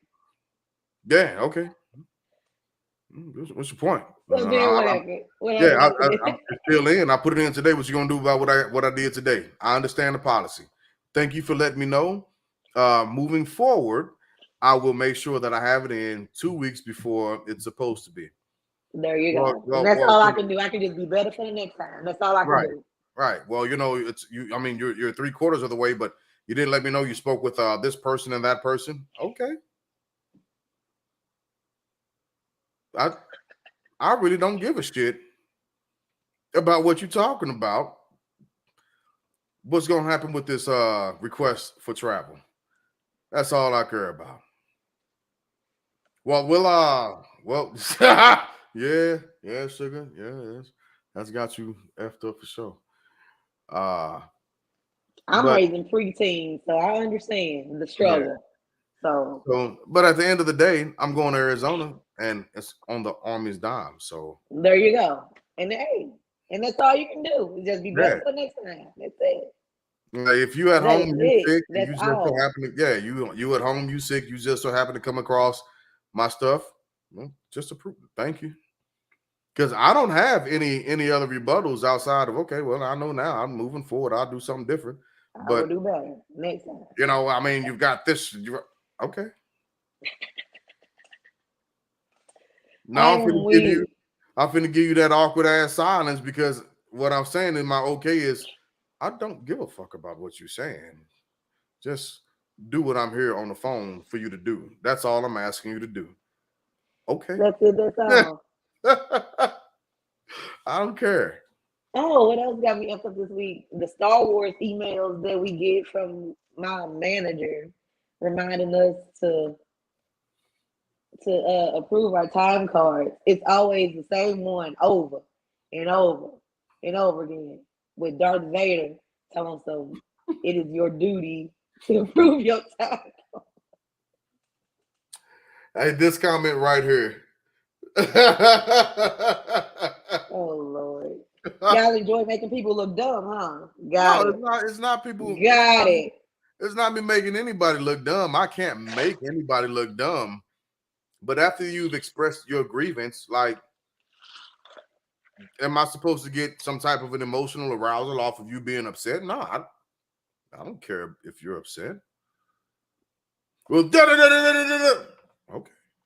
Yeah, okay. What's your point? So then what happened? What Yeah, happened after that? I'm still in. I put it in today. What you gonna do about what I did today? I understand the policy. Thank you for letting me know. Moving forward, I will make sure that I have it in 2 weeks before it's supposed to be. There you Well, go. And well, that's well, all I can do. I can just be better for the next time. That's all I can right, do. right. Well, it's you. I mean, you're 3/4 of the way, but you didn't let me know you spoke with this person and that person. Okay, I I really don't give a shit about what you're talking about. What's gonna happen with this request for travel? That's all I care about. Well, yeah, sugar, yeah, that's got you effed up for sure. Uh, I'm but raising preteens, so I understand the yeah, struggle. So but at the end of the day, I'm going to Arizona, and it's on the Army's dime. So there you go. And hey, And that's all you can do. Just be better for next time. That's it. Like if you at That's home, you it. sick, and That's you just so all. happen to, you at home, you sick, you just so happen to come across my stuff, well, just approve. Thank you. Because I don't have any other rebuttals outside of, okay, well, I know now I'm moving forward. I'll do something different. I will But, do better next time. you know, I mean, you've got this. Okay. Now I'm finna give you that awkward ass silence because what I'm saying in my okay is I don't give a fuck about what you're saying. Just do what I'm here on the phone for you to do. That's all I'm asking you to do. Okay. That's it. That's all. I don't care. Oh, what else got me up this week? The Star Wars emails that we get from my manager reminding us to approve our time cards. It's always the same one over and over and over again with Darth Vader telling us so it is your duty to approve your time card. Hey, this comment right here. Oh Lord. Y'all enjoy making people look dumb, huh? Got it. It's not people. Got it. It's not me making anybody look dumb. I can't make anybody look dumb. But after you've expressed your grievance, like, am I supposed to get some type of an emotional arousal off of you being upset? No, I don't care if you're upset. Well,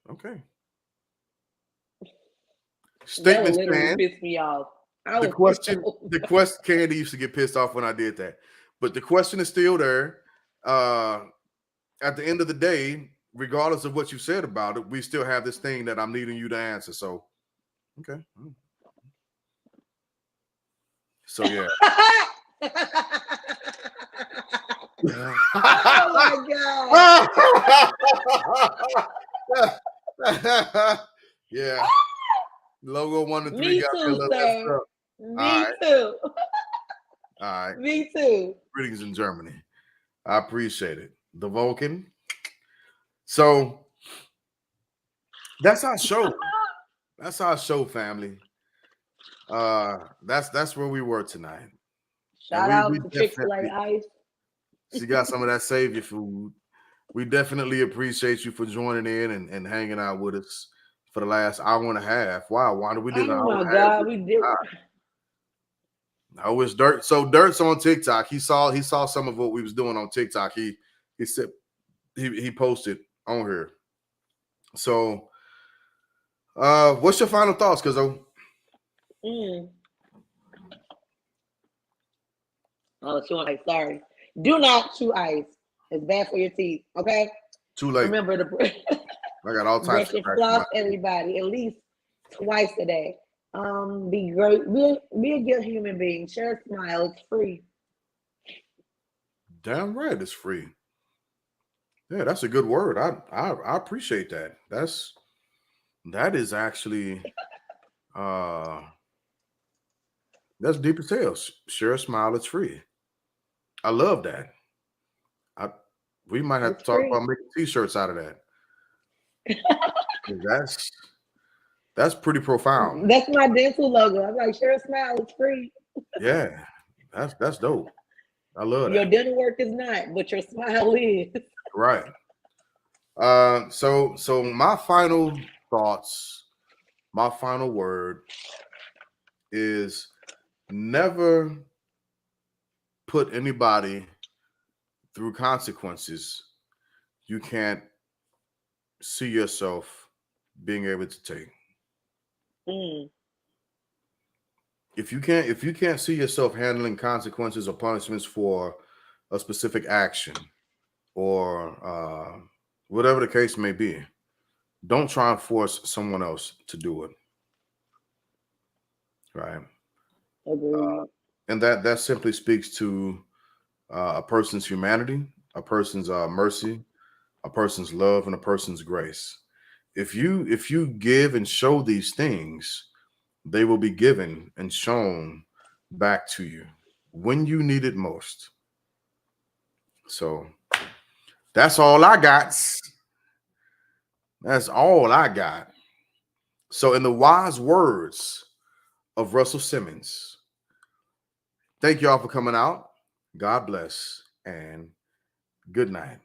okay. Statement stand. Pissed me off. The question, Candy used to get pissed off when I did that, but the question is still there. At the end of the day, regardless of what you said about it, we still have this thing that I'm needing you to answer. So, okay. So yeah. Oh my god. Yeah. Logo 1 to 3 Me got too, me a little messed up. Me too. All right. Me too. Greetings in Germany. I appreciate it. The Vulcan. So that's our show. That's our show, family. That's where we were tonight. Shout out to Chick-fil-A Ice. She got some of that Savior food. We definitely appreciate you for joining in and hanging out with us for the last hour and a half. Wow, Wanda, we did an hour and a half. God, we did. Oh, it's Dirt. So Dirt's on TikTok. He saw some of what we was doing on TikTok. He said he posted on here. So what's your final thoughts, Cuzzo? Oh, chewing ice. Sorry. Do not chew ice. It's bad for your teeth. Okay. Too late. Remember to I got all types brush and floss, everybody, at least twice a day. Be great. Be a good human being. Share a smile. It's free. Damn right, it's free. Yeah, that's a good word. I appreciate that. That is actually that's deep as hell. Share a smile. It's free. I love that. We might have to talk about making t-shirts out of that. That's pretty profound. That's my dental logo. I'm like, share a smile. It's free. Yeah, that's dope. I love that. Your dental work is not, but your smile is. Right. So my final thoughts, my final word is never put anybody through consequences you can't see yourself being able to take. If you can't see yourself handling consequences or punishments for a specific action or whatever the case may be, don't try and force someone else to do it. Right. And that simply speaks to a person's humanity, a person's mercy, a person's love, and a person's grace. If you give and show these things, they will be given and shown back to you when you need it most. So that's all I got. That's all I got. So in the wise words of Russell Simmons, Thank you all for coming out. God bless and good night.